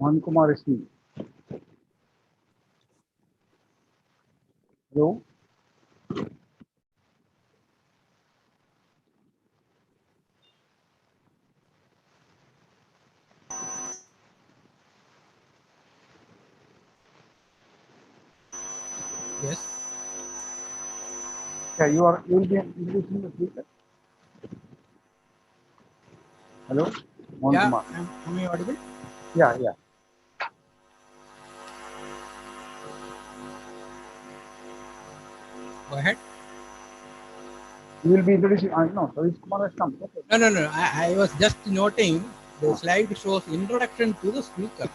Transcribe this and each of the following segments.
Mohan Kumar is me. Hello. Yes. Yeah, you will be introducing the speaker. Hello, Mohan Yeah. Kumar. Am I audible? Yeah. Go ahead. You will be introducing. No, Sadish Kumar has come. Okay. No. I was just noting the slide shows introduction to the speaker.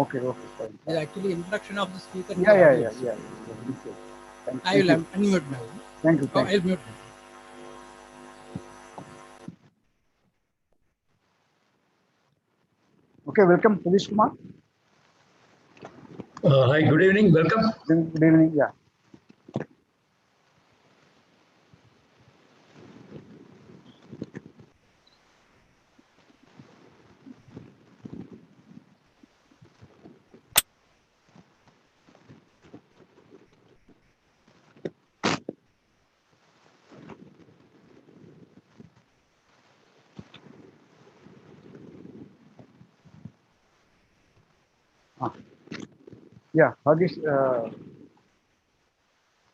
Okay. Fine. It is actually introduction of the speaker to the Yeah. audience. I will unmute now. Thank you. Oh, I'll mute. Okay, welcome, Sadish Kumar. Hi, good evening. Welcome. Good evening. Yeah. Yeah, Hagis,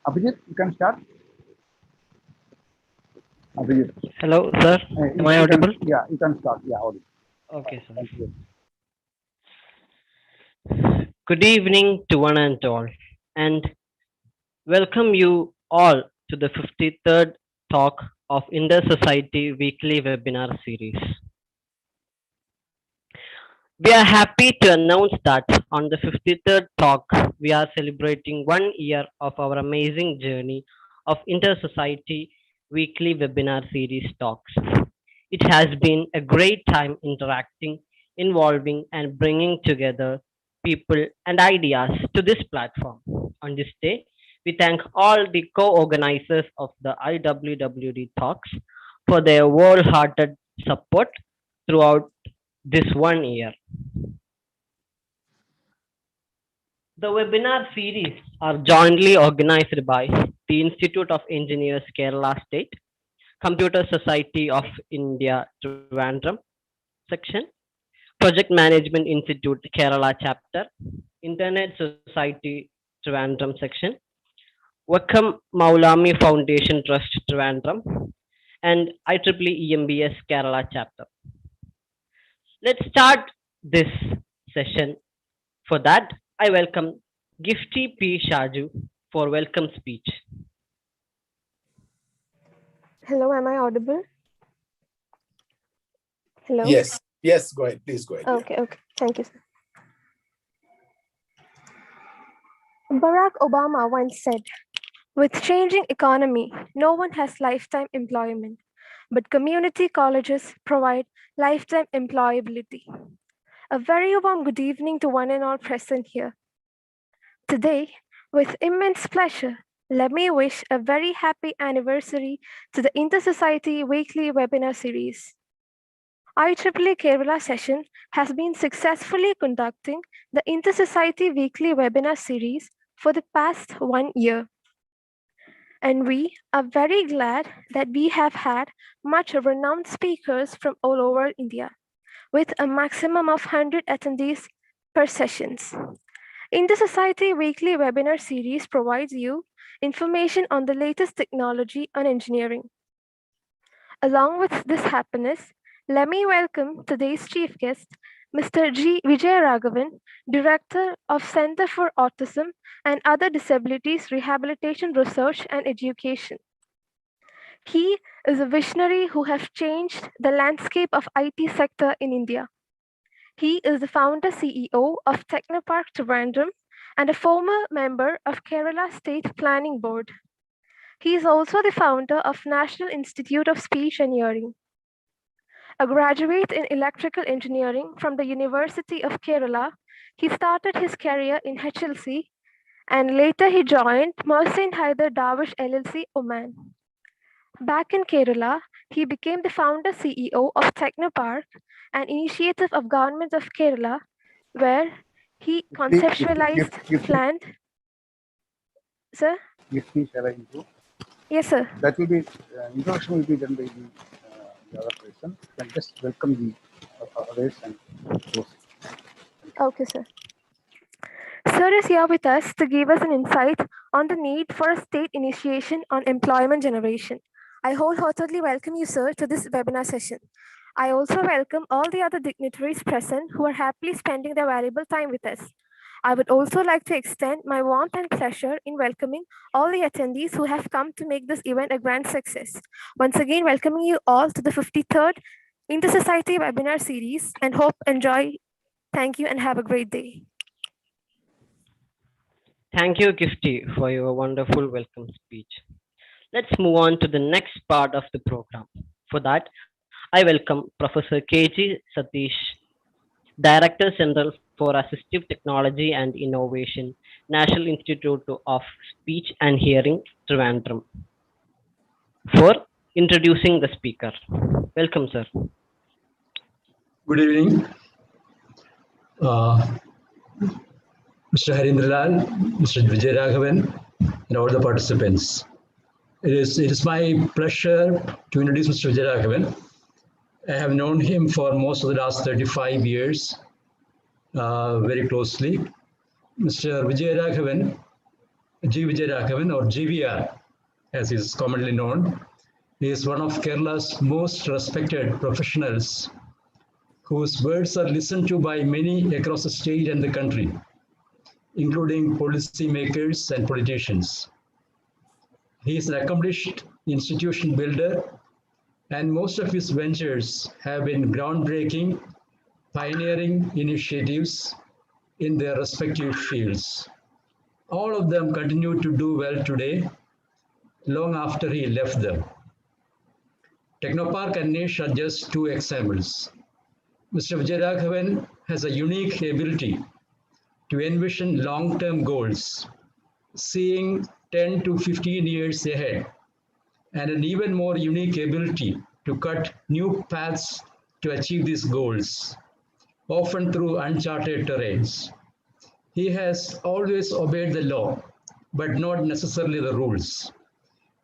Abhijit, you can start. Abhijit. Hello, sir. Am I audible? Yeah, you can start. Yeah, audible. Okay, sir. Thank you. Good evening to one and all, and welcome you all to the 53rd talk of Inter Society Weekly Webinar Series. We are happy to announce that on the 53rd talk, we are celebrating 1 year of our amazing journey of Inter Society Weekly Webinar Series talks. It has been a great time interacting, involving, and bringing together people and ideas to this platform. On this day, we thank all the co-organizers of the IWWD talks for their wholehearted support throughout this 1 year. The webinar series are jointly organized by the Institute of Engineers Kerala State, Computer Society of India Trivandrum section, Project Management Institute Kerala chapter, Internet Society Trivandrum section, Wakam Maulami Foundation Trust Trivandrum, and IEEE EMBS Kerala chapter. Let's start this session. For that, I welcome Gifty P. Shaju for welcome speech. Hello, am I audible? Hello? Yes, go ahead. Please go ahead. Okay. Thank you, sir. Barack Obama once said, with changing economy, no one has lifetime employment, but community colleges provide lifetime employability. A very warm good evening to one and all present here. Today, with immense pleasure, let me wish a very happy anniversary to the Inter-Society Weekly Webinar Series. IEEE Kerala Session has been successfully conducting the Inter-Society Weekly Webinar Series for the past 1 year. And we are very glad that we have had much renowned speakers from all over India, with a maximum of 100 attendees per sessions. Inter-Society Weekly Webinar Series provides you information on the latest technology and engineering. Along with this happiness, let me welcome today's chief guest, Mr. G. Vijay Raghavan, Director of Center for Autism and Other Disabilities Rehabilitation Research and Education. He is a visionary who has changed the landscape of IT sector in India. He is the founder CEO of Technopark Trivandrum and a former member of Kerala State Planning Board. He is also the founder of National Institute of Speech and Hearing. A graduate in electrical engineering from the University of Kerala, he started his career in HLC and later he joined Mohsin Haider Dawish LLC, Oman. Back in Kerala, He became the founder CEO of Technopark, an initiative of Government of Kerala, where he conceptualized, planned. Sir? If we shall I intro? Yes, sir. That will be introduction will be done by the other person. You can just welcome the others and close. Okay, sir. Sir is here with us to give us an insight on the need for a state initiation on employment generation. I wholeheartedly welcome you, sir, to this webinar session. I also welcome all the other dignitaries present who are happily spending their valuable time with us. I would also like to extend my warmth and pleasure in welcoming all the attendees who have come to make this event a grand success. Once again, welcoming you all to the 53rd Inter-Society webinar series and hope enjoy. Thank you and have a great day. Thank you, Gifty, for your wonderful welcome speech. Let's move on to the next part of the program. For that, I welcome Professor K.G. Satish, Director General for Assistive Technology and Innovation, National Institute of Speech and Hearing, Trivandrum, for introducing the speaker. Welcome, sir. Good evening. Mr. Harindralal, Mr. Vijayaraghavan, and all the participants. It is my pleasure to introduce Mr. Vijayaraghavan. I have known him for most of the last 35 years, very closely. Mr. Vijayaraghavan, G. Vijayaraghavan, or GVR, as is commonly known, is one of Kerala's most respected professionals whose words are listened to by many across the state and the country, including policymakers and politicians. He is an accomplished institution builder, and most of his ventures have been groundbreaking, pioneering initiatives in their respective fields. All of them continue to do well today, long after he left them. Technopark and Niche are just two examples. Mr. Vijayaraghavan has a unique ability to envision long-term goals, seeing 10 to 15 years ahead, and an even more unique ability to cut new paths to achieve these goals, often through uncharted terrains. He has always obeyed the law, but not necessarily the rules.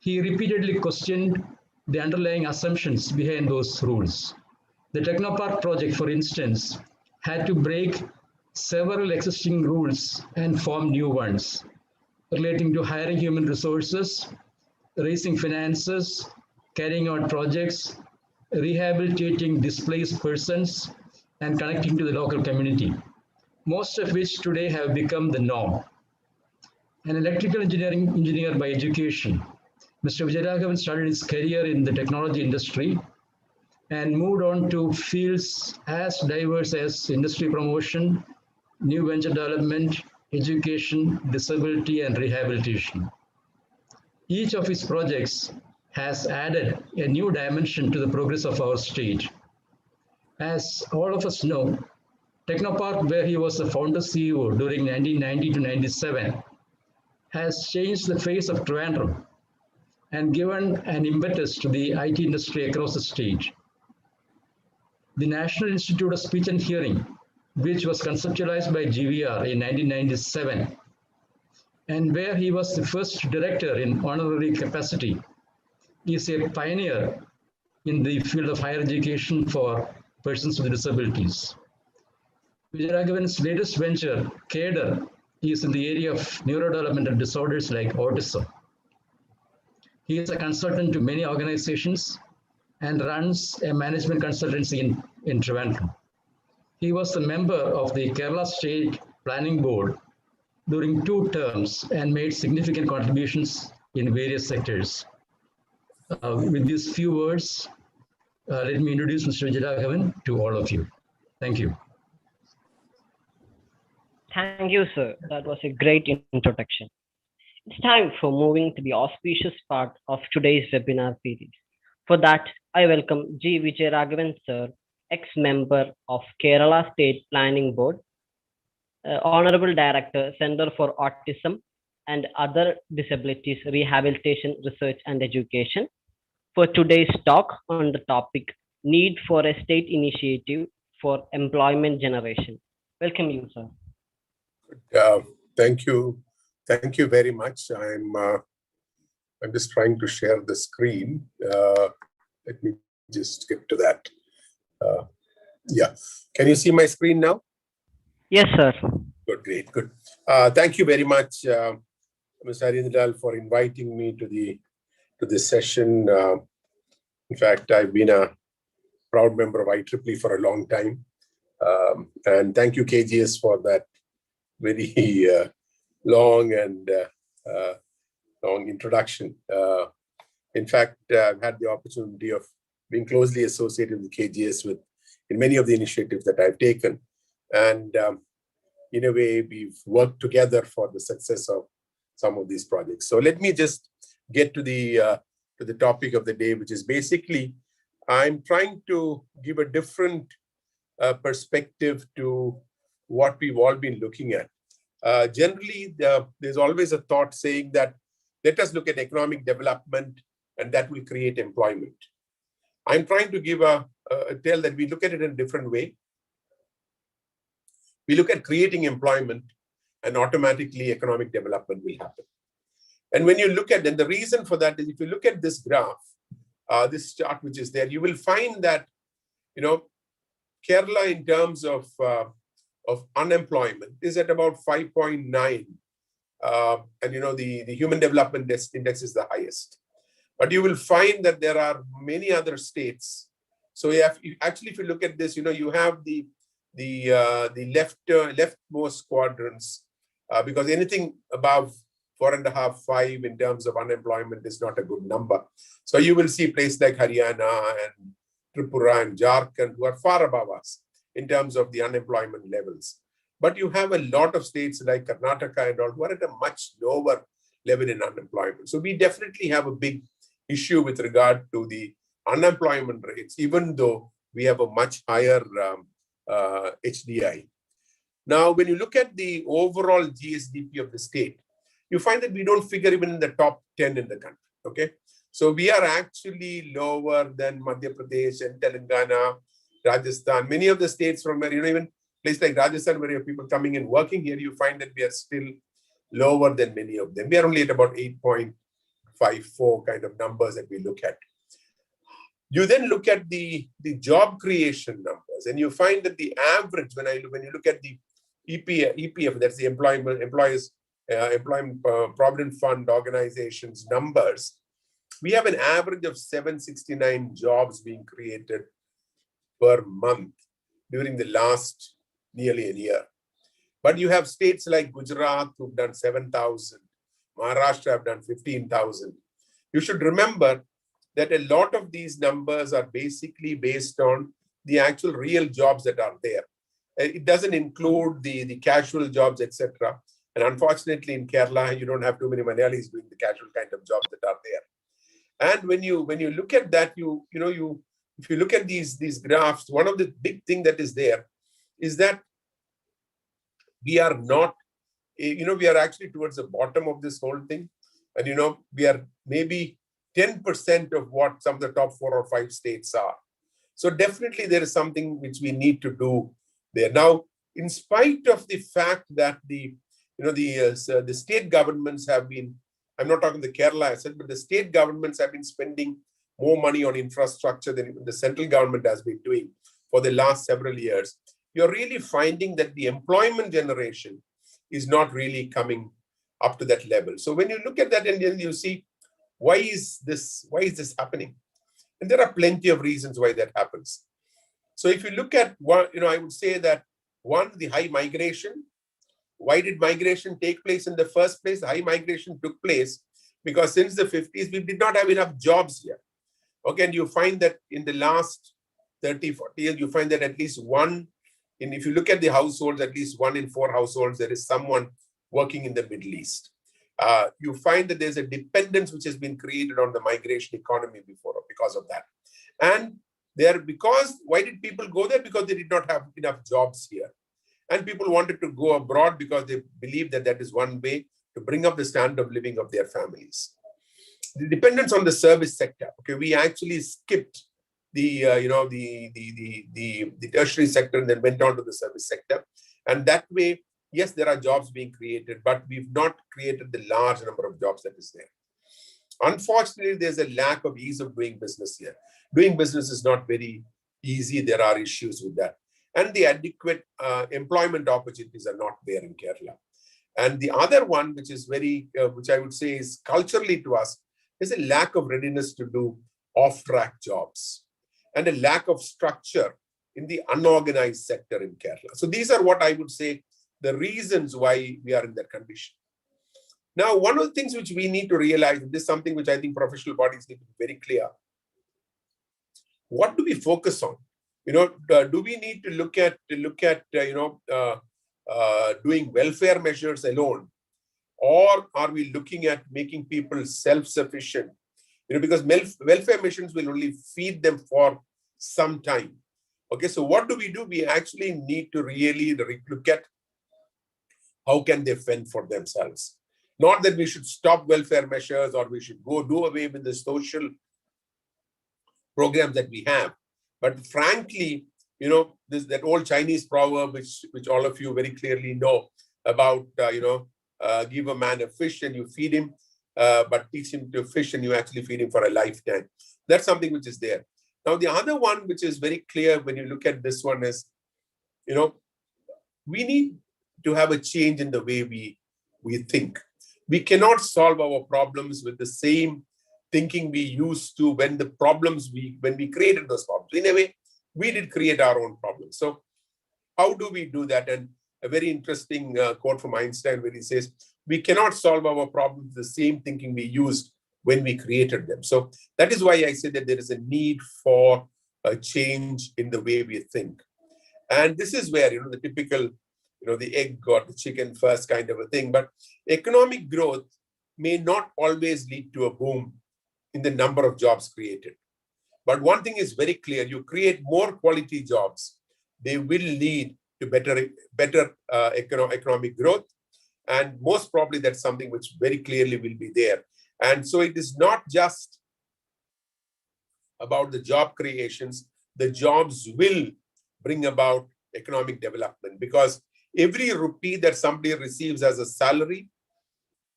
He repeatedly questioned the underlying assumptions behind those rules. The Technopark project, for instance, had to break several existing rules and form new ones relating to hiring human resources, raising finances, carrying out projects, rehabilitating displaced persons, and connecting to the local community, most of which today have become the norm. An electrical engineer by education, Mr. Vijayaraghavan started his career in the technology industry and moved on to fields as diverse as industry promotion, new venture development, education, disability, and rehabilitation. Each of his projects has added a new dimension to the progress of our state. As all of us know, Technopark, where he was the founder CEO during 1990 to 97, has changed the face of Trivandrum and given an impetus to the IT industry across the state. The National Institute of Speech and Hearing, which was conceptualized by GVR in 1997, and where he was the first director in honorary capacity, is a pioneer in the field of higher education for persons with disabilities. Vijayaraghavan's latest venture, CADER, is in the area of neurodevelopmental disorders like autism. He is a consultant to many organizations and runs a management consultancy in Trivandrum. He was a member of the Kerala State Planning Board during 2 terms and made significant contributions in various sectors. With these few words, let me introduce Mr. Vijayaraghavan to all of you. Thank you. Thank you, sir. That was a great introduction. It's time for moving to the auspicious part of today's webinar series. For that, I welcome G. Vijayaraghavan, sir, ex-member of Kerala State Planning Board, Honorable Director, Center for Autism and Other Disabilities Rehabilitation Research and Education, for today's talk on the topic Need for a State Initiative for Employment Generation. Welcome you, sir. Thank you. Thank you very much. I'm just trying to share the screen. Let me just get to that. Yeah. Can you see my screen now? Yes, sir. Good, great, good. Thank you very much, Ms. Arindal, for inviting me to this session. In fact, I've been a proud member of IEEE for a long time. And thank you, KGS, for that very long and long introduction. In fact, I've had the opportunity of being closely associated with KGS in many of the initiatives that I've taken. And in a way, we've worked together for the success of some of these projects. So let me just get to the topic of the day, which is basically, I'm trying to give a different perspective to what we've all been looking at. Generally, there's always a thought saying that, let us look at economic development and that will create employment. I'm trying to give a tell that we look at it in a different way. We look at creating employment and automatically economic development will happen. And when you look at, and the reason for that is if you look at this graph, this chart which is there, you will find that, Kerala in terms of unemployment is at about 5.9. And the Human Development Index is the highest. But you will find that there are many other states. So if you look at this, you have the leftmost quadrants, because anything above 4.5, 5 in terms of unemployment is not a good number. So you will see places like Haryana and Tripura and Jharkhand who are far above us in terms of the unemployment levels. But you have a lot of states like Karnataka and all who are at a much lower level in unemployment. So we definitely have a big issue with regard to the unemployment rates, even though we have a much higher HDI. Now, when you look at the overall GSDP of the state, you find that we don't figure even in the top 10 in the country, okay? So we are actually lower than Madhya Pradesh and Telangana, Rajasthan, many of the states from where, even places like Rajasthan, where you have people coming and working here, you find that we are still lower than many of them. We are only at about 8.54 kind of numbers that we look at. You then look at the job creation numbers, and you find that the average, when you look at the EPF, that's the Employment Provident Fund Organization's numbers, we have an average of 769 jobs being created per month during the last nearly a year. But you have states like Gujarat who've done 7,000, Maharashtra have done 15,000. You should remember that a lot of these numbers are basically based on the actual real jobs that are there. It doesn't include the casual jobs, etc. And unfortunately, in Kerala, you don't have too many Malayalis doing the casual kind of jobs that are there. And when you look at that, if you look at these graphs, one of the big thing that is there is that we are not, we are actually towards the bottom of this whole thing. And, we are maybe 10% of what some of the top 4 or 5 states are. So definitely there is something which we need to do there. Now, in spite of the fact that the state governments have been, I'm not talking the Kerala asset, but the state governments have been spending more money on infrastructure than even the central government has been doing for the last several years. You're really finding that the employment generation is not really coming up to that level. So when you look at that and then you see, why is this happening? And there are plenty of reasons why that happens. So if you look at one, I would say that one, the high migration. Why did migration take place in the first place? High migration took place because since the 50s, we did not have enough jobs here. Okay, and you find that in the last 30, 40 years, you find that at least one, and if you look at the households, at least 1 in 4 households, there is someone working in the Middle East. You find that there's a dependence which has been created on the migration economy because of that. And why did people go there? Because they did not have enough jobs here. And people wanted to go abroad because they believed that that is one way to bring up the standard of living of their families. the dependence on the service sector. Okay, we actually skipped the the tertiary sector and then went on to the service sector, and that way, yes, there are jobs being created, but we've not created the large number of jobs that is there. Unfortunately, there's a lack of ease of doing business here. Doing business is not very easy. There are issues with that, and the adequate employment opportunities are not there in Kerala. And the other one, which is very, which I would say is culturally to us, is a lack of readiness to do off-track jobs and a lack of structure in the unorganized sector in Kerala. So these are what I would say the reasons why we are in that condition. Now, one of the things which we need to realize, and this is something which I think professional bodies need to be very clear. What do we focus on? Do we need to look at doing welfare measures alone, or are we looking at making people self-sufficient? Because welfare measures will only feed them for some time. Okay, so what do? We actually need to really look at how can they fend for themselves. Not that we should stop welfare measures or we should go do away with the social programs that we have. But frankly, that old Chinese proverb, which all of you very clearly know about, give a man a fish and you feed him, but teach him to fish and you actually feed him for a lifetime. That's something which is there. Now, the other one, which is very clear when you look at this one is, we need to have a change in the way we think. We cannot solve our problems with the same thinking we used to when we created those problems. In a way, we did create our own problems. So how do we do that? And a very interesting quote from Einstein where he says, we cannot solve our problems with the same thinking we used when we created them. So that is why I say that there is a need for a change in the way we think. And this is where, the typical, the egg or the chicken first kind of a thing. But economic growth may not always lead to a boom in the number of jobs created. But one thing is very clear, you create more quality jobs, they will lead to better economic growth. And most probably that's something which very clearly will be there. And so it is not just about the job creations, the jobs will bring about economic development, because every rupee that somebody receives as a salary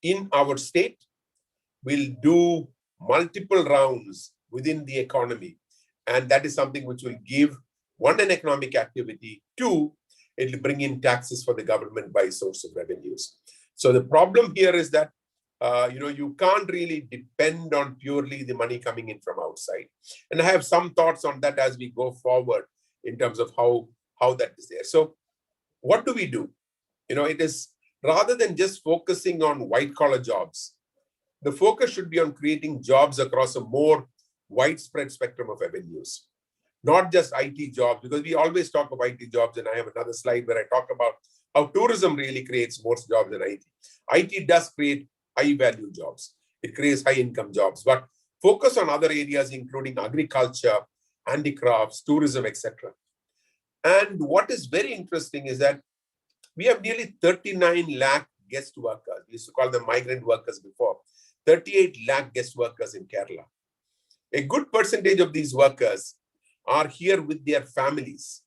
in our state will do multiple rounds within the economy. And that is something which will give, one, an economic activity, two, it will bring in taxes for the government by source of revenues. So the problem here is that, you can't really depend on purely the money coming in from outside. And I have some thoughts on that as we go forward in terms of how that is there. So what do we do? It is rather than just focusing on white collar jobs, the focus should be on creating jobs across a more widespread spectrum of avenues, not just IT jobs, because we always talk about IT jobs. And I have another slide where I talk about how tourism really creates more jobs than IT. IT does create high value jobs. It creates high income jobs, but focus on other areas, including agriculture, handicrafts, tourism, etc. And what is very interesting is that we have nearly 39 lakh guest workers. We used to call them migrant workers before. 38 lakh guest workers in Kerala. A good percentage of these workers are here with their families,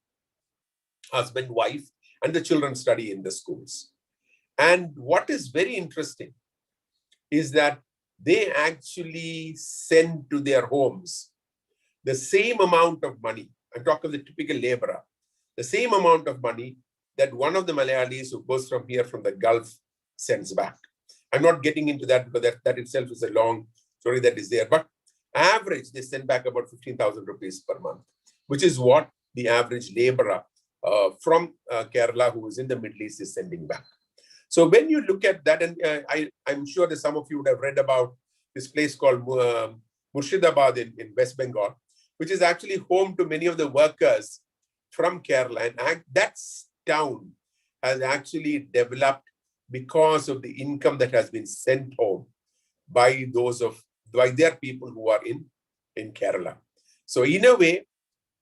husband, wife, and the children study in the schools. And what is very interesting is that they actually send to their homes the same amount of money. I'm talking of the typical laborer, the same amount of money that one of the Malayalis who goes from here from the Gulf sends back. I'm not getting into that because that itself is a long story that is there. But average, they send back about 15,000 rupees per month, which is what the average laborer from Kerala who is in the Middle East is sending back. So when you look at that, and I'm sure that some of you would have read about this place called Murshidabad in West Bengal, which is actually home to many of the workers from Kerala. And that town has actually developed because of the income that has been sent home by their people who are in Kerala. So in a way,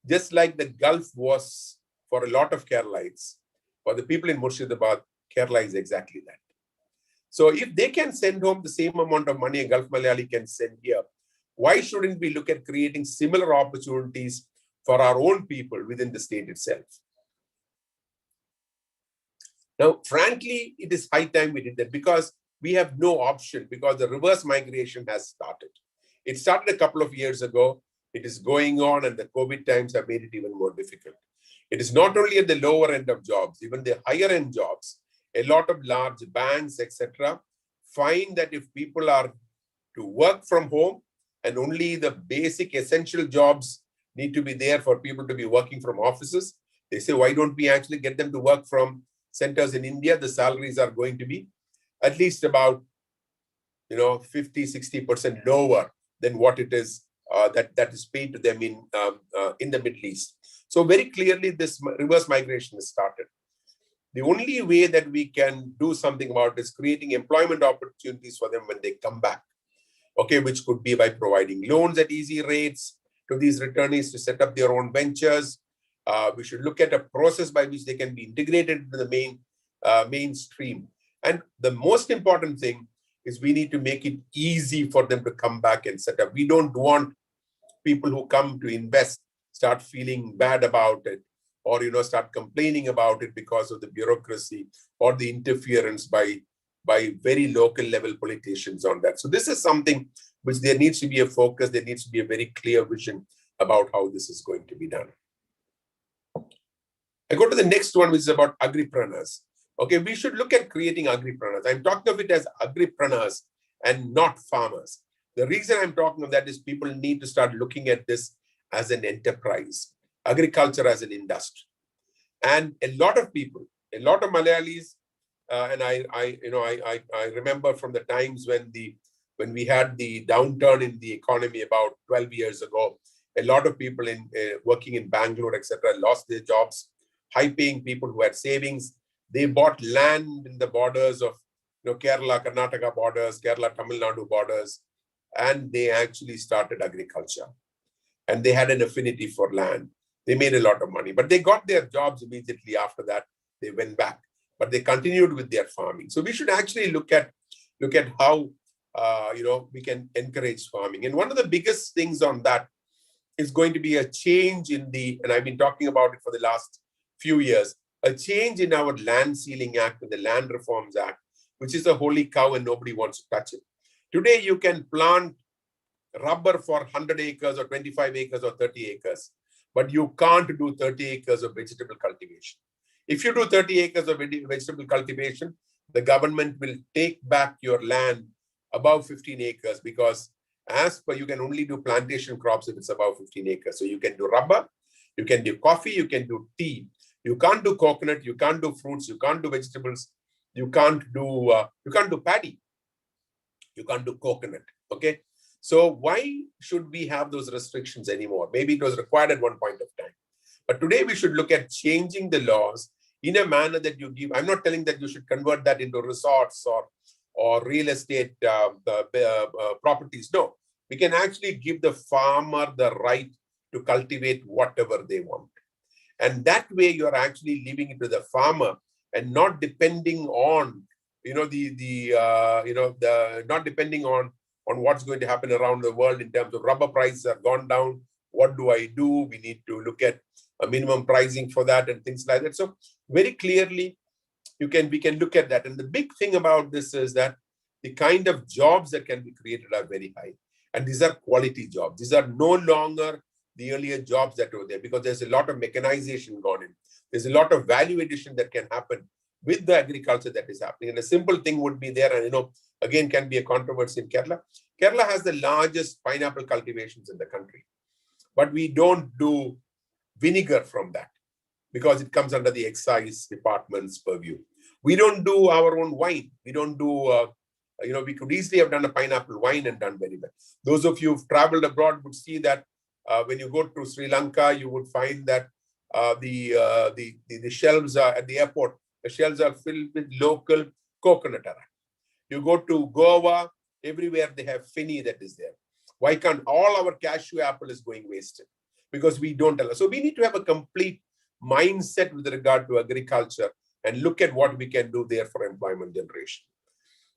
just like the Gulf was for a lot of Keralites, for the people in Murshidabad, Kerala is exactly that. So if they can send home the same amount of money a Gulf Malayali can send here, why shouldn't we look at creating similar opportunities for our own people within the state itself? Now, frankly, it is high time we did that, because we have no option, because the reverse migration has started. It started a couple of years ago. It is going on, and the COVID times have made it even more difficult. It is not only at the lower end of jobs, even the higher end jobs. A lot of large banks, etc., find that if people are to work from home and only the basic essential jobs need to be there for people to be working from offices, they say, why don't we actually get them to work from centers in India? The salaries are going to be at least about 50-60% lower than what it is that is paid to them in the Middle East. So very clearly, this reverse migration has started. The only way that we can do something about it is creating employment opportunities for them when they come back. Okay, which could be by providing loans at easy rates to these returnees to set up their own ventures. We should look at a process by which they can be integrated into the mainstream. And the most important thing is we need to make it easy for them to come back and set up. We don't want people who come to invest start feeling bad about it, or start complaining about it because of the bureaucracy or the interference by very local level politicians on that. So this is something which there needs to be a focus. There needs to be a very clear vision about how this is going to be done. I go to the next one, which is about agripreneurs. Okay, we should look at creating agripreneurs. I'm talking of it as agripreneurs and not farmers. The reason I'm talking of that is people need to start looking at this as an enterprise, agriculture as an industry. And a lot of people, a lot of Malayalis, and I remember from the times when we had the downturn in the economy about 12 years ago, a lot of people working in Bangalore, etc., lost their jobs. High-paying people who had savings, they bought land in the borders of Kerala, Karnataka borders, Kerala, Tamil Nadu borders, and they actually started agriculture. And they had an affinity for land. They made a lot of money, but they got their jobs immediately after that. They went back, but they continued with their farming. So we should actually look at how we can encourage farming. And one of the biggest things on that is going to be a change in and I've been talking about it for the last few years, a change in our Land Sealing Act and the Land Reforms Act, which is a holy cow and nobody wants to touch it. Today, you can plant rubber for 100 acres or 25 acres or 30 acres, but you can't do 30 acres of vegetable cultivation. If you do 30 acres of vegetable cultivation, the government will take back your land above 15 acres, because as per, you can only do plantation crops if it's above 15 acres. So you can do rubber, you can do coffee, you can do tea. You can't do coconut, you can't do fruits, you can't do vegetables, you can't do paddy, you can't do coconut. Okay, so why should we have those restrictions anymore? Maybe it was required at one point of time, but today we should look at changing the laws in a manner that you give. I'm not telling that you should convert that into resorts or real estate properties. No, we can actually give the farmer the right to cultivate whatever they want. And that way you are actually leaving it to the farmer and not depending on, not depending on what's going to happen around the world in terms of rubber prices have gone down. What do I do? We need to look at a minimum pricing for that and things like that. So very clearly, we can look at that. And the big thing about this is that the kind of jobs that can be created are very high. And these are quality jobs. These are no longer the earlier jobs that were there, because there's a lot of mechanization gone in. There's a lot of value addition that can happen with the agriculture that is happening. And a simple thing would be there, and again, can be a controversy in Kerala. Kerala has the largest pineapple cultivations in the country, but we don't do vinegar from that because it comes under the excise department's purview. We don't do our own wine. We don't do, we could easily have done a pineapple wine and done very well. Those of you who've traveled abroad would see that when you go to Sri Lanka, you would find that the shelves are at the airport. The shelves are filled with local coconut. You go to Goa, everywhere they have feni that is there. Why can't all our cashew apple is going wasted? Because we don't allow. So we need to have a complete mindset with regard to agriculture and look at what we can do there for employment generation.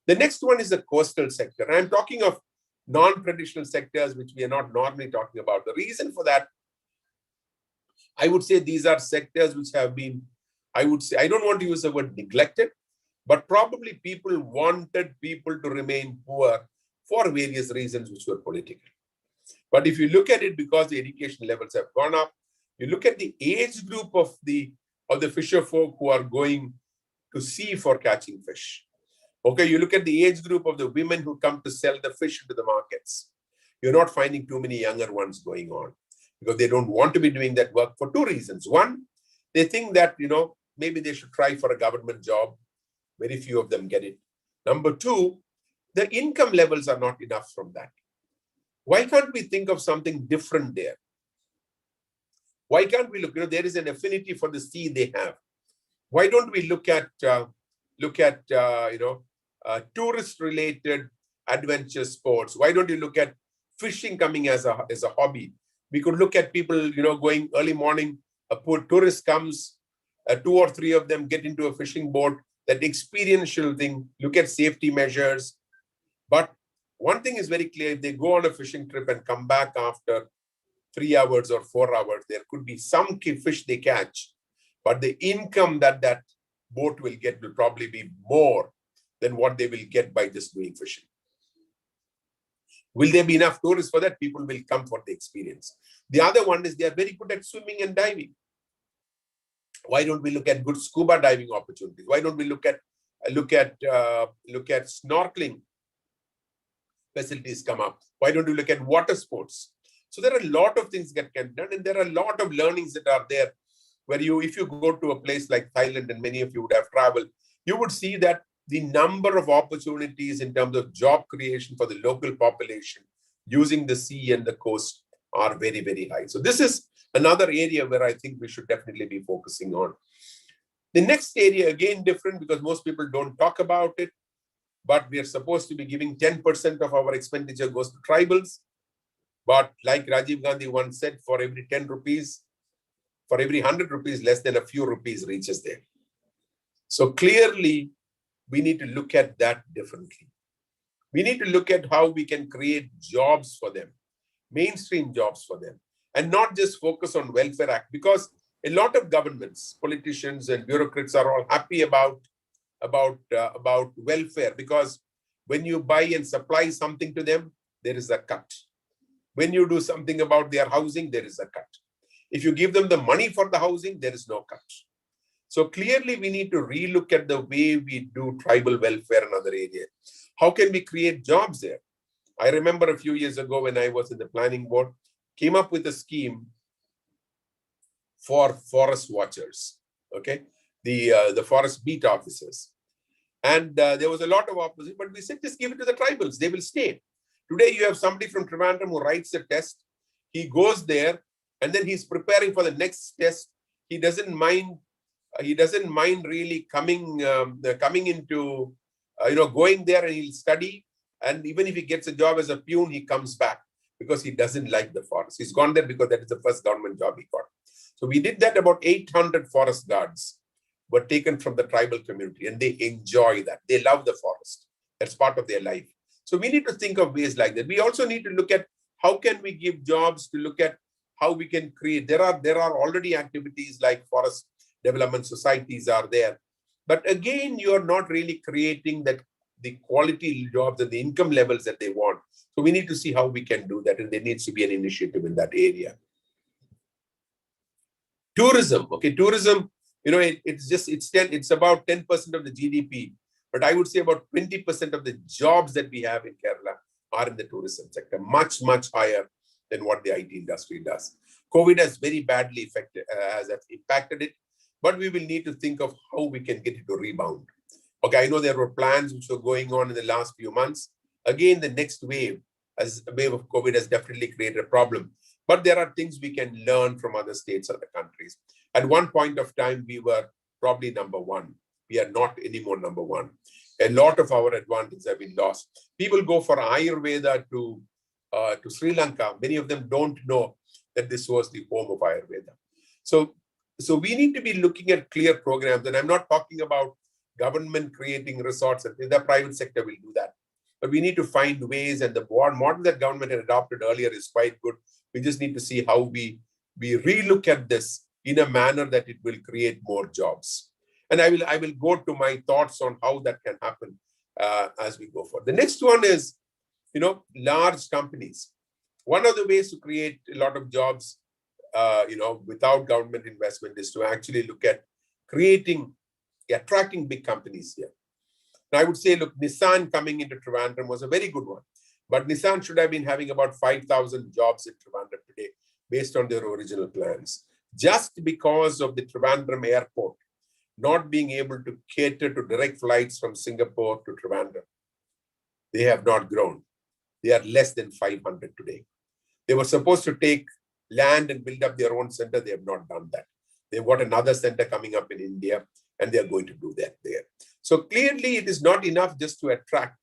The next one is the coastal sector. And I'm talking of non-traditional sectors, which we are not normally talking about. The reason for that, I would say these are sectors which have been, I would say, I don't want to use the word neglected, but probably people wanted people to remain poor for various reasons which were political. But if you look at it, because the education levels have gone up, you look at the age group of the fisher folk who are going to sea for catching fish. Okay, you look at the age group of the women who come to sell the fish into the markets. You're not finding too many younger ones going on because they don't want to be doing that work for two reasons. One, they think that, maybe they should try for a government job. Very few of them get it. Number two, the income levels are not enough from that. Why can't we think of something different there? Why can't we look, there is an affinity for the sea they have. Why don't we look at tourist-related adventure sports? Why don't you look at fishing coming as a hobby? We could look at people, going early morning, a poor tourist comes, 2 or 3 of them get into a fishing boat, that experiential thing, look at safety measures. But one thing is very clear, if they go on a fishing trip and come back after 3 hours or 4 hours, there could be some fish they catch, but the income that boat will get will probably be more than what they will get by just doing fishing. Will there be enough tourists for that? People will come for the experience. The other one is they are very good at swimming and diving. Why don't we look at good scuba diving opportunities? Why don't we look at snorkeling facilities come up? Why don't we look at water sports? So there are a lot of things that can be done, and there are a lot of learnings that are there where if you go to a place like Thailand, and many of you would have traveled, you would see that the number of opportunities in terms of job creation for the local population using the sea and the coast are very, very high. So this is another area where I think we should definitely be focusing on. The next area, again, different because most people don't talk about it, but we are supposed to be giving 10% of our expenditure goes to tribals. But like Rajiv Gandhi once said, for every 10 rupees, for every 100 rupees, less than a few rupees reaches there. So clearly, we need to look at that differently. We need to look at how we can create jobs for them, mainstream jobs for them, and not just focus on Welfare Act, because a lot of governments, politicians and bureaucrats are all happy about welfare, because when you buy and supply something to them, there is a cut. When you do something about their housing, there is a cut. If you give them the money for the housing, there is no cut. So clearly, we need to relook at the way we do tribal welfare in other areas. How can we create jobs there? I remember a few years ago when I was in the planning board, came up with a scheme for forest watchers, okay, the forest beat officers. And there was a lot of opposition, but we said, just give it to the tribals, they will stay. Today, you have somebody from Trivandrum who writes a test. He goes there, and then he's preparing for the next test. He doesn't mind really coming into, going there, and he'll study. And even if he gets a job as a peon, he comes back because he doesn't like the forest. He's gone there because that is the first government job he got. So we did that. About 800 forest guards were taken from the tribal community, and they enjoy that. They love the forest. That's part of their life. So we need to think of ways like that. We also need to look at how can we give jobs, to look at how we can create. There are already activities like forest development societies are there. But again, you are not really creating the quality jobs and the income levels that they want. So we need to see how we can do that. And there needs to be an initiative in that area. Tourism. Okay, tourism, it's about 10% of the GDP. But I would say about 20% of the jobs that we have in Kerala are in the tourism sector, much, much higher than what the IT industry does. COVID has very badly impacted it, but we will need to think of how we can get it to rebound. Okay, I know there were plans which were going on in the last few months. Again, the next wave, as a wave of COVID, has definitely created a problem. But there are things we can learn from other states, other countries. At one point of time, we were probably number one. We are not anymore number one. A lot of our advantages have been lost. People go for Ayurveda to Sri Lanka. Many of them don't know that this was the home of Ayurveda. So we need to be looking at clear programs. And I'm not talking about government creating resorts, and the private sector will do that. But we need to find ways, and the model that government had adopted earlier is quite good. We just need to see how we relook at this in a manner that it will create more jobs. And I will go to my thoughts on how that can happen as we go forward. The next one is, large companies. One of the ways to create a lot of jobs, without government investment is to actually look at attracting big companies here. Now, I would say, look, Nissan coming into Trivandrum was a very good one. But Nissan should have been having about 5,000 jobs in Trivandrum today based on their original plans. Just because of the Trivandrum airport not being able to cater to direct flights from Singapore to Trivandrum, they have not grown. They are less than 500 today. They were supposed to take land and build up their own center. They have not done that. They've got another center coming up in India, and they're going to do that there. So clearly, it is not enough just to attract.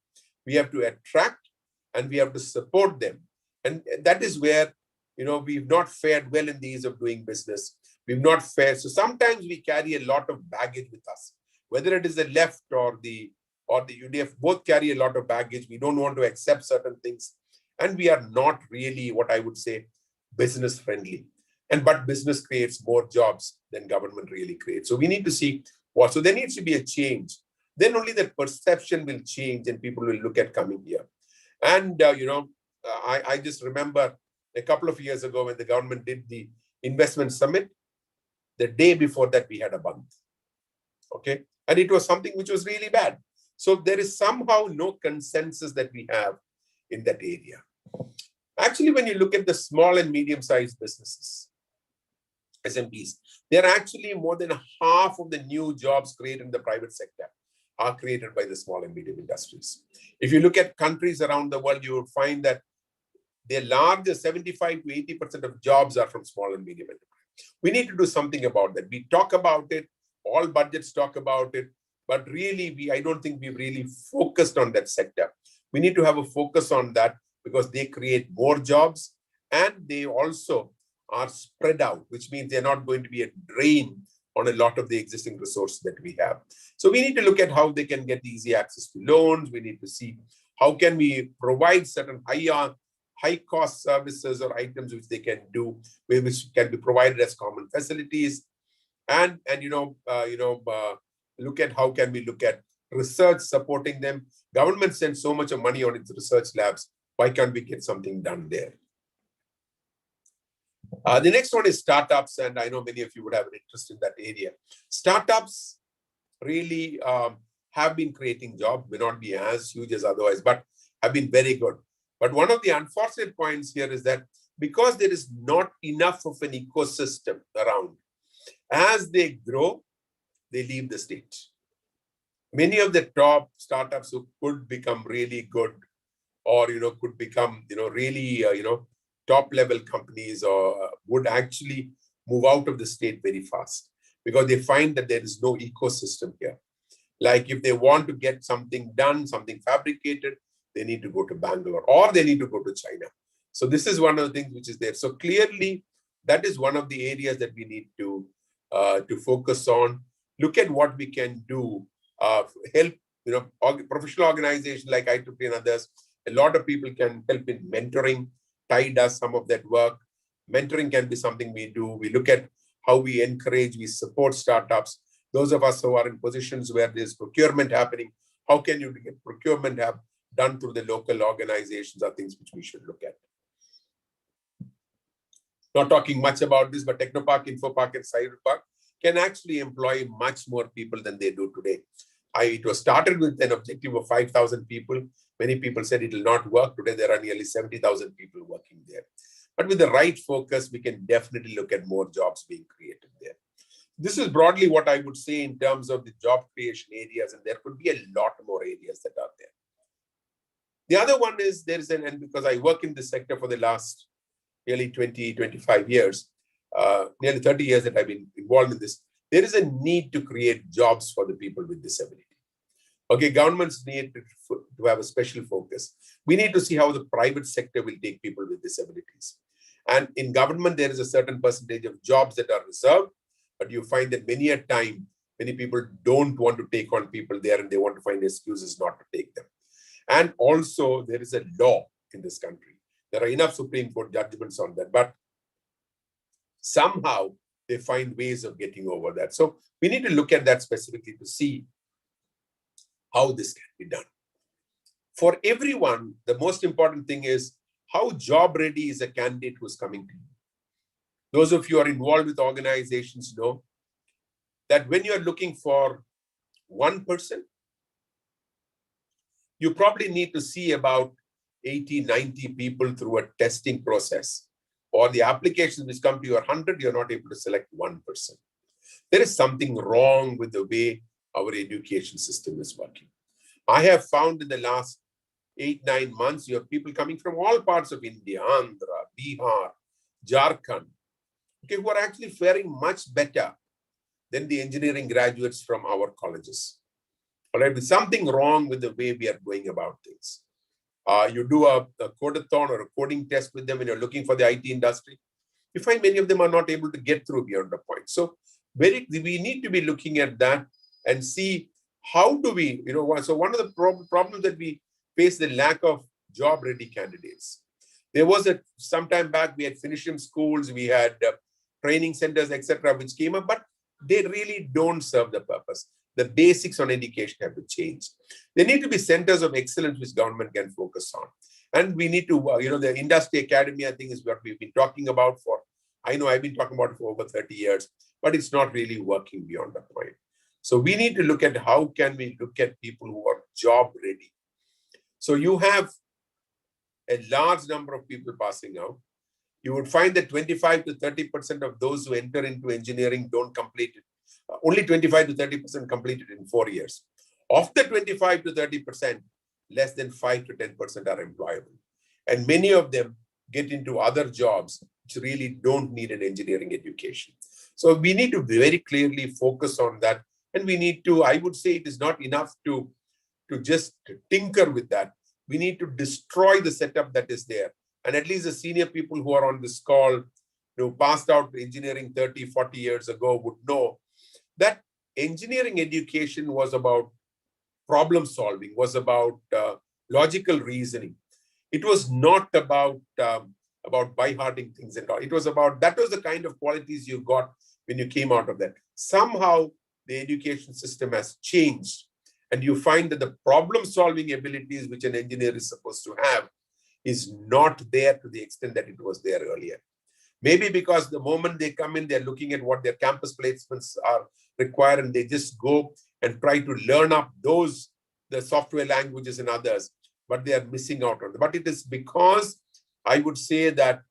We have to attract and we have to support them. And that is where, we've not fared well in the ease of doing business. We've not fared. So sometimes we carry a lot of baggage with us, whether it is the left or the UDF, both carry a lot of baggage. We don't want to accept certain things. And we are not really, what I would say, business friendly. But business creates more jobs than government really creates. So we need to see what. So there needs to be a change. Then only the perception will change and people will look at coming here. And, I just remember a couple of years ago when the government did the investment summit, the day before that we had a Bandh. Okay. And it was something which was really bad. So there is somehow no consensus that we have in that area. Actually, when you look at the small and medium-sized businesses, SMBs, they're actually more than half of the new jobs created in the private sector are created by the small and medium industries. If you look at countries around the world, you will find that the largest 75 to 80% of jobs are from small and medium enterprise. We need to do something about that. We talk about it, all budgets talk about it, but really, I don't think we've really focused on that sector. We need to have a focus on that because they create more jobs and they also are spread out, which means they're not going to be a drain on a lot of the existing resources that we have. So we need to look at how they can get easy access to loans. We need to see how can we provide certain high cost services or items which they can do, which can be provided as common facilities, and look at how can we look at research supporting them. Government sends so much of money on its research labs. Why can't we get something done there? The next one is startups, and I know many of you would have an interest in that area. Startups really have been creating jobs, may not be as huge as otherwise, but have been very good. But one of the unfortunate points here is that because there is not enough of an ecosystem around, as they grow, they leave the state. Many of the top startups who could become really good or, could become, really, top level companies or would actually move out of the state very fast because they find that there is no ecosystem here. Like if they want to get something done, something fabricated, they need to go to Bangalore or they need to go to China. So this is one of the things which is there. So clearly, that is one of the areas that we need to focus on. Look at what we can do, help, professional organizations like IEEE and others. A lot of people can help in mentoring. TIE does some of that work. Mentoring can be something we do. We look at how we encourage, we support startups. Those of us who are in positions where there's procurement happening, how can you get procurement done through the local organizations are things which we should look at. Not talking much about this, but Technopark, Infopark, and Cyberpark can actually employ much more people than they do today. It was started with an objective of 5,000 people. Many people said it will not work. Today, there are nearly 70,000 people working there. But with the right focus, we can definitely look at more jobs being created there. This is broadly what I would say in terms of the job creation areas, and there could be a lot more areas that are there. The other one is and because I work in this sector for the last nearly 20, 25 years, nearly 30 years that I've been involved in this, there is a need to create jobs for the people with disability. Okay, governments need to have a special focus. We need to see how the private sector will take people with disabilities. And in government, there is a certain percentage of jobs that are reserved, but you find that many a time Many people don't want to take on people there and they want to find excuses not to take them. And also there is a law in this country. There are enough Supreme Court judgments on that, but somehow they find ways of getting over that. So we need to look at that specifically to see how this can be done. For everyone, the most important thing is how job ready is a candidate who's coming to you. Those of you who are involved with organizations know that when you're looking for one person, you probably need to see about 80, 90 people through a testing process. Or the applications which come to you are 100, you're not able to select one person. There is something wrong with the way our education system is working. I have found in the last 8-9 months, you have people coming from all parts of India, Andhra, Bihar, Jharkhand, okay, who are actually faring much better than the engineering graduates from our colleges. All right, there's something wrong with the way we are going about things. You do a codathon or a coding test with them when you're looking for the IT industry. You find many of them are not able to get through beyond the point. So we need to be looking at that and see how do we, so one of the problems that we face the lack of job-ready candidates. There was some time back, we had finishing schools, we had training centers, etc., which came up, but they really don't serve the purpose. The basics on education have to change. There need to be centers of excellence which government can focus on. And we need to, the industry academy, I think, is what we've been talking about for, I know I've been talking about it for over 30 years, but it's not really working beyond that point. So we need to look at how can we look at people who are job ready. So you have a large number of people passing out. You would find that 25 to 30% of those who enter into engineering don't complete it. Only 25 to 30% completed in 4 years. Of the 25 to 30%, less than 5 to 10% are employable. And many of them get into other jobs which really don't need an engineering education. So we need to very clearly focus on that. And we need to, I would say it is not enough to just tinker with that. We need to destroy the setup that is there. And at least the senior people who are on this call, who passed out engineering 30, 40 years ago would know that engineering education was about problem solving, was about logical reasoning. It was not about by-hearting things and all. It was about, that was the kind of qualities you got when you came out of that. Somehow the education system has changed. And you find that the problem-solving abilities which an engineer is supposed to have is not there to the extent that it was there earlier. Maybe because the moment they come in, they're looking at what their campus placements are required, and they just go and try to learn up the software languages and others, but they are missing out on them. But it is because I would say that,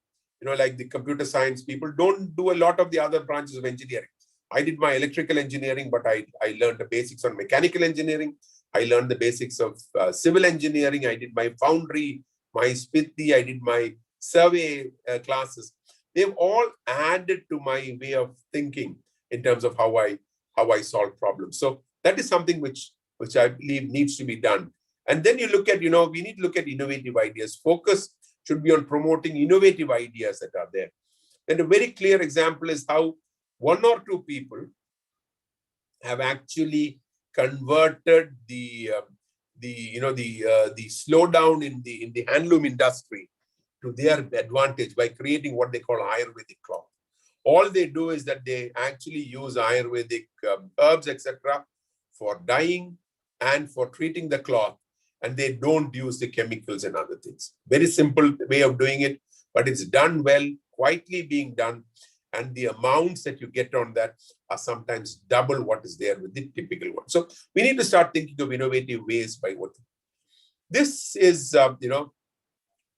like the computer science people don't do a lot of the other branches of engineering. I did my electrical engineering, but I learned the basics on mechanical engineering. I learned the basics of civil engineering. I did my foundry, my SPITI, I did my survey classes. They've all added to my way of thinking in terms of how I solve problems. So that is something which I believe needs to be done. And then you look at, we need to look at innovative ideas. Focus should be on promoting innovative ideas that are there. And a very clear example is how 1 or 2 people have actually converted the slowdown in the handloom industry to their advantage by creating what they call Ayurvedic cloth. All they do is that they actually use Ayurvedic herbs, etc., for dyeing and for treating the cloth, and they don't use the chemicals and other things. Very simple way of doing it, but it's done well, quietly being done, and the amounts that you get on that are sometimes double what is there with the typical one. So we need to start thinking of innovative ways by what. This is,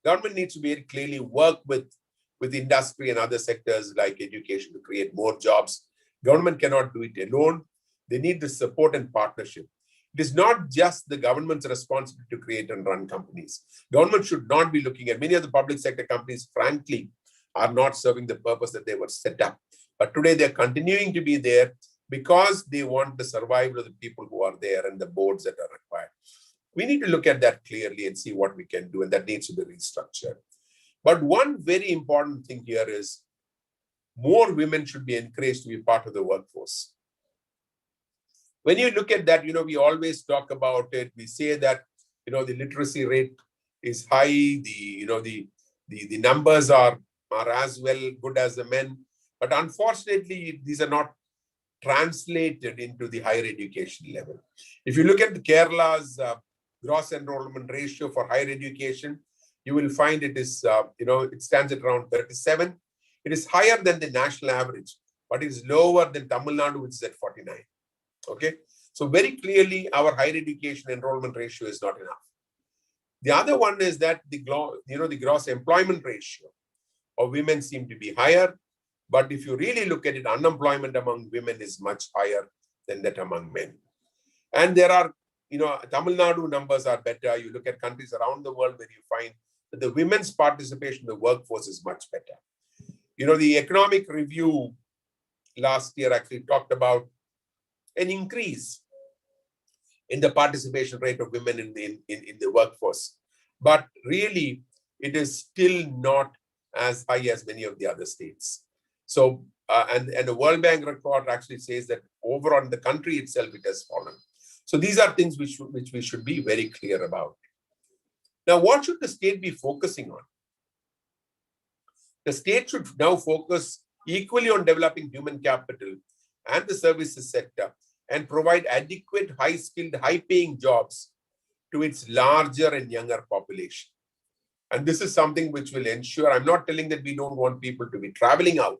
government needs to very clearly work with industry and other sectors like education to create more jobs. Government cannot do it alone. They need the support and partnership. It is not just the government's responsibility to create and run companies. Government should not be looking at many of the public sector companies, frankly, are not serving the purpose that they were set up. But today they're continuing to be there because they want the survival of the people who are there and the boards that are required. We need to look at that clearly and see what we can do, and that needs to be restructured. But one very important thing here is more women should be encouraged to be part of the workforce. When you look at that, we always talk about it. We say that, the literacy rate is high. The numbers are as well good as the men. But unfortunately, these are not translated into the higher education level. If you look at the Kerala's gross enrollment ratio for higher education, you will find it is, it stands at around 37. It is higher than the national average, but it is lower than Tamil Nadu, which is at 49. Okay. So very clearly, our higher education enrollment ratio is not enough. The other one is that the gross employment ratio of women seem to be higher. But if you really look at it, unemployment among women is much higher than that among men. And there are, Tamil Nadu numbers are better. You look at countries around the world where you find that the women's participation in the workforce is much better. The economic review last year actually talked about an increase in the participation rate of women in the workforce. But really, it is still not as high as many of the other states. So, and the World Bank report actually says that overall in the country itself, it has fallen. So these are things which we should be very clear about. Now, what should the state be focusing on? The state should now focus equally on developing human capital and the services sector and provide adequate, high-skilled, high-paying jobs to its larger and younger population. And this is something which will ensure, I'm not telling that we don't want people to be traveling out,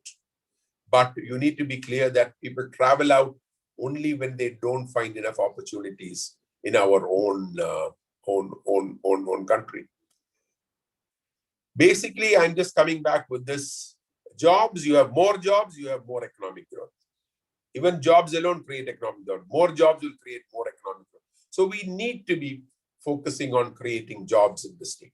but you need to be clear that people travel out only when they don't find enough opportunities in our own country. Basically, I'm just coming back with this. Jobs, you have more jobs, you have more economic growth. Even jobs alone create economic growth. More jobs will create more economic growth. So we need to be focusing on creating jobs in the state.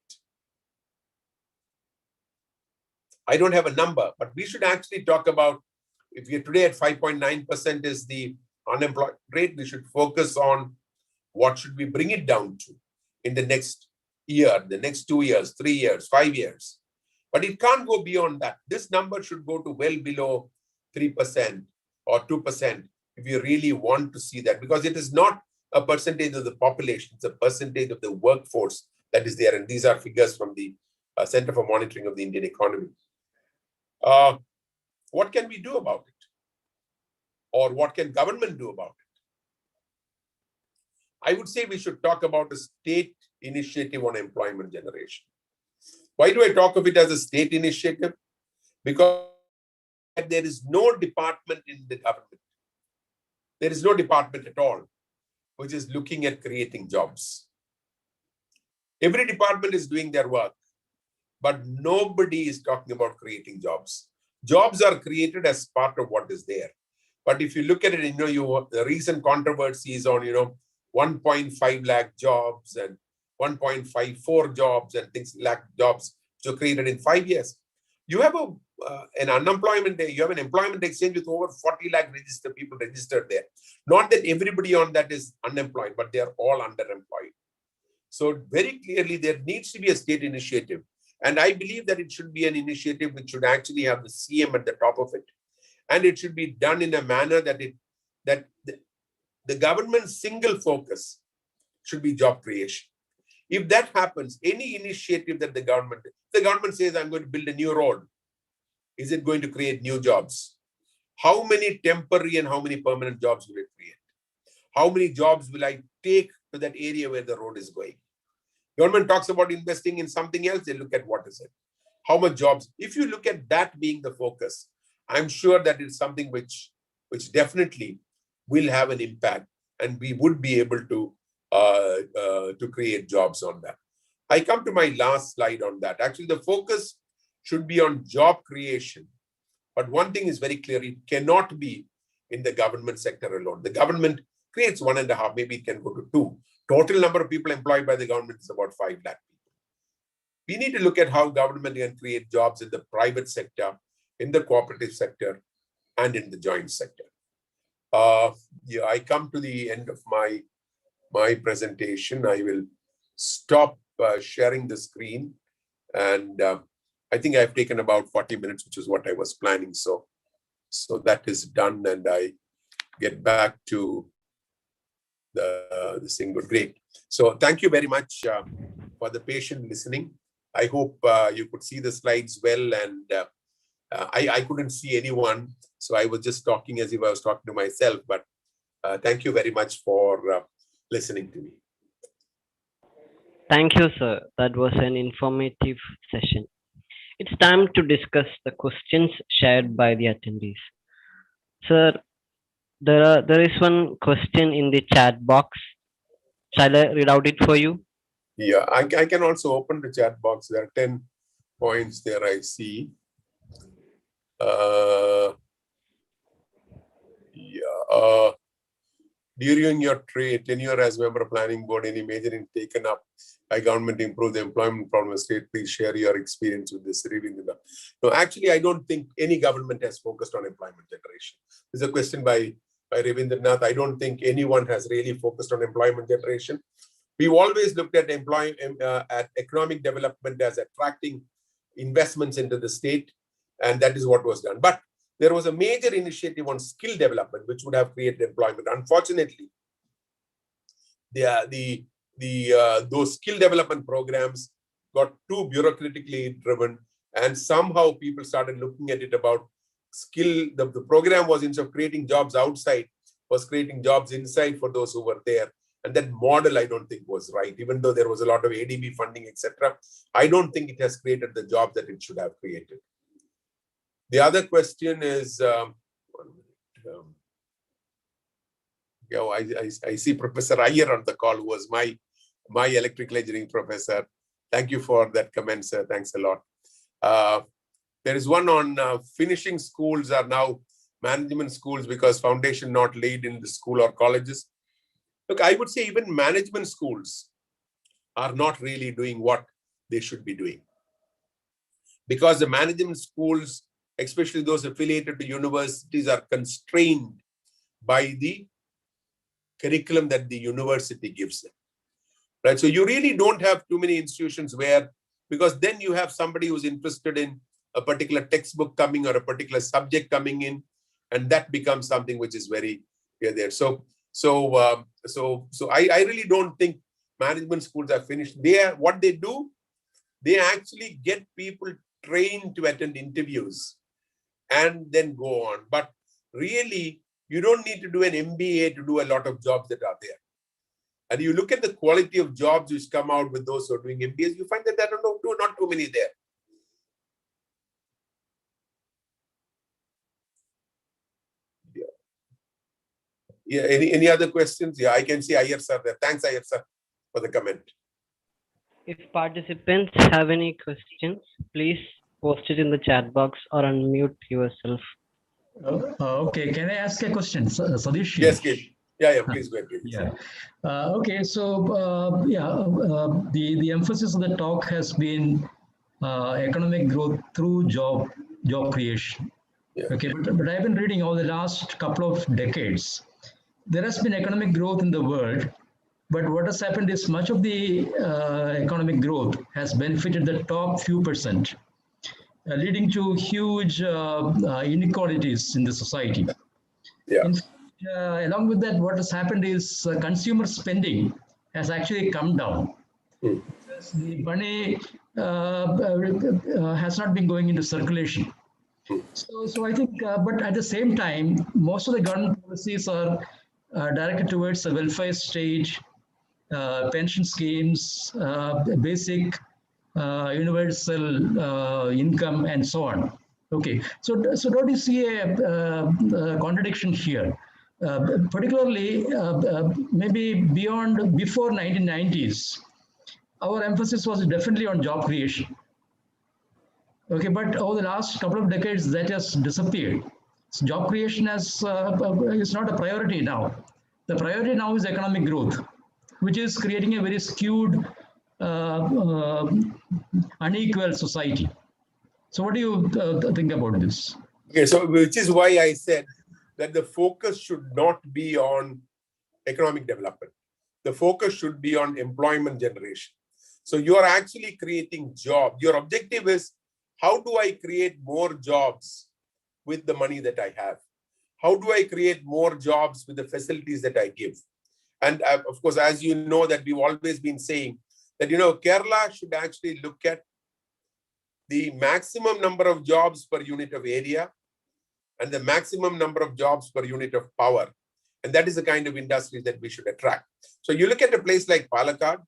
I don't have a number, but we should actually talk about, if we are today at 5.9% is the unemployment rate, we should focus on what should we bring it down to in the next year, the next 2 years, 3 years, 5 years. But it can't go beyond that. This number should go to well below 3% or 2% if you really want to see that, because it is not a percentage of the population, it's a percentage of the workforce that is there. And these are figures from the Center for Monitoring of the Indian Economy. What can we do about it? Or what can government do about it? I would say we should talk about a state initiative on employment generation. Why do I talk of it as a state initiative? Because there is no department in the government. There is no department at all which is looking at creating jobs. Every department is doing their work, but nobody is talking about creating jobs. Jobs are created as part of what is there. But if you look at it, the recent controversies on, 1.5 lakh jobs and 1.54 jobs and things like jobs which are created in 5 years. You have an unemployment, you have an employment exchange with over 40 lakh people registered there. Not that everybody on that is unemployed, but they are all underemployed. So very clearly, there needs to be a state initiative. And I believe that it should be an initiative which should actually have the CM at the top of it. And it should be done in a manner that the government's single focus should be job creation. If that happens, any initiative that the government says, I'm going to build a new road, is it going to create new jobs? How many temporary and how many permanent jobs will it create? How many jobs will I take to that area where the road is going? Government talks about investing in something else, they look at what is it. How much jobs? If you look at that being the focus, I'm sure that it's something which definitely will have an impact, and we would be able to create jobs on that. I come to my last slide on that. Actually, the focus should be on job creation. But one thing is very clear, it cannot be in the government sector alone. The government creates 1.5, maybe it can go to 2. Total number of people employed by the government is about 5 lakh people. We need to look at how government can create jobs in the private sector, in the cooperative sector, and in the joint sector. I come to the end of my presentation. I will stop sharing the screen, and I think I've taken about 40 minutes, which is what I was planning. So that is done, and I get back to this thing. Good, great. So thank you very much for the patient listening. I hope you could see the slides well, and I couldn't see anyone, so I was just talking as if I was talking to myself. But thank you very much for listening to me. Thank you, sir. That was an informative session. It's time to discuss the questions shared by the attendees. Sir, there is one question in the chat box. Shall I read out it for you? Yeah, I can also open the chat box. There are 10 points there I see. During your tenure as member of planning board, any measure taken up by government to improve the employment problem of state? Please share your experience with this. No, actually, I don't think any government has focused on employment generation. This is a question by Ravindranath. I don't think anyone has really focused on employment generation. We've always looked at at economic development as attracting investments into the state, and that is what was done. But there was a major initiative on skill development, which would have created employment. Unfortunately, those skill development programs got too bureaucratically driven, and somehow people started looking at it about skill. The program was, instead of creating jobs outside, was creating jobs inside for those who were there. And that model, I don't think, was right. Even though there was a lot of ADB funding, etc., I don't think it has created the job that it should have created. The other question is, I see Professor Iyer on the call, who was my electrical engineering professor. Thank you for that comment, sir. Thanks a lot. There is one on finishing schools are now management schools because foundation not laid in the school or colleges. Look, I would say even management schools are not really doing what they should be doing, because the management schools, especially those affiliated to universities, are constrained by the curriculum that the university gives them. Right? So you really don't have too many institutions where, because then you have somebody who's interested in a particular textbook coming or a particular subject coming in, and that becomes something which is very there. So I really don't think management schools are finished. What they do, they actually get people trained to attend interviews and then go on. But really, you don't need to do an MBA to do a lot of jobs that are there. And you look at the quality of jobs which come out with those who are doing MBAs, you find that there are not too many there. Yeah. Any other questions? Yeah, I can see Iyer sir there. Thanks, Iyer sir, for the comment. If participants have any questions, please post it in the chat box or unmute yourself. Okay, can I ask a question, Sadish? Yes, Kate. Yeah, please go ahead. Please. Yeah. Okay, so the emphasis of the talk has been economic growth through job creation. Yeah. Okay, but I've been reading over the last couple of decades. There has been economic growth in the world, but what has happened is much of the economic growth has benefited the top few percent, leading to huge inequalities in the society. Yeah. Along with that, what has happened is consumer spending has actually come down. Because the money has not been going into circulation. So I think, but at the same time, most of the government policies are directed towards the welfare state, pension schemes, basic universal income, and so on. Okay, so don't you see a contradiction here? Particularly, maybe before 1990s, our emphasis was definitely on job creation. Okay, but over the last couple of decades, that has disappeared. So job creation is not a priority now. The priority now is economic growth, which is creating a very skewed, unequal society. So what do you think about this? Okay, so which is why I said that the focus should not be on economic development. The focus should be on employment generation. So you are actually creating jobs. Your objective is, how do I create more jobs with the money that I have? How do I create more jobs with the facilities that I give? And of course, as you know, that we've always been saying that, Kerala should actually look at the maximum number of jobs per unit of area and the maximum number of jobs per unit of power. And that is the kind of industry that we should attract. So you look at a place like Palakkad,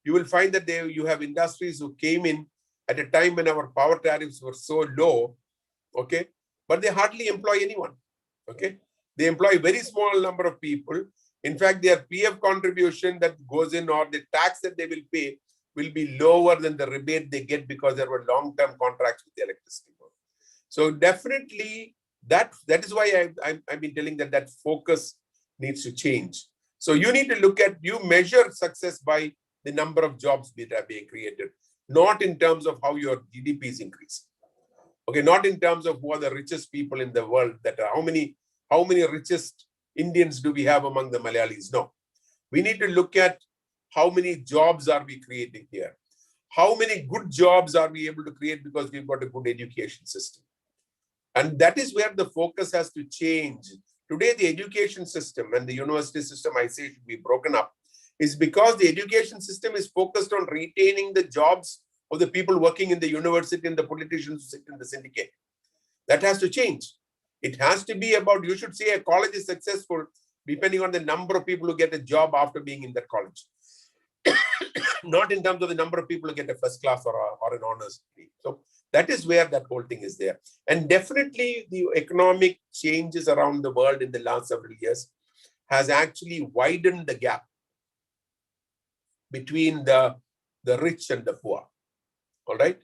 you will find that you have industries who came in at a time when our power tariffs were so low, okay, but they hardly employ anyone, okay. They employ a very small number of people. In fact, their PF contribution that goes in or the tax that they will pay will be lower than the rebate they get because there were long-term contracts with the electricity board. So definitely that is why I've been telling that focus needs to change. So you need to you measure success by the number of jobs that are being created, not in terms of how your GDP is increasing. Okay, not in terms of who are the richest people in the world, how many richest Indians do we have among the Malayalis? No. We need to look at how many jobs are we creating here? How many good jobs are we able to create because we've got a good education system? And that is where the focus has to change. Today, the education system and the university system, I say, should be broken up, is because the education system is focused on retaining the jobs of the people working in the university and the politicians who sit in the syndicate. That has to change. It has to be about, you should say a college is successful depending on the number of people who get a job after being in that college. Not in terms of the number of people who get a first class or an honors degree. So that is where that whole thing is there. And definitely the economic changes around the world in the last several years has actually widened the gap between the rich and the poor. All right.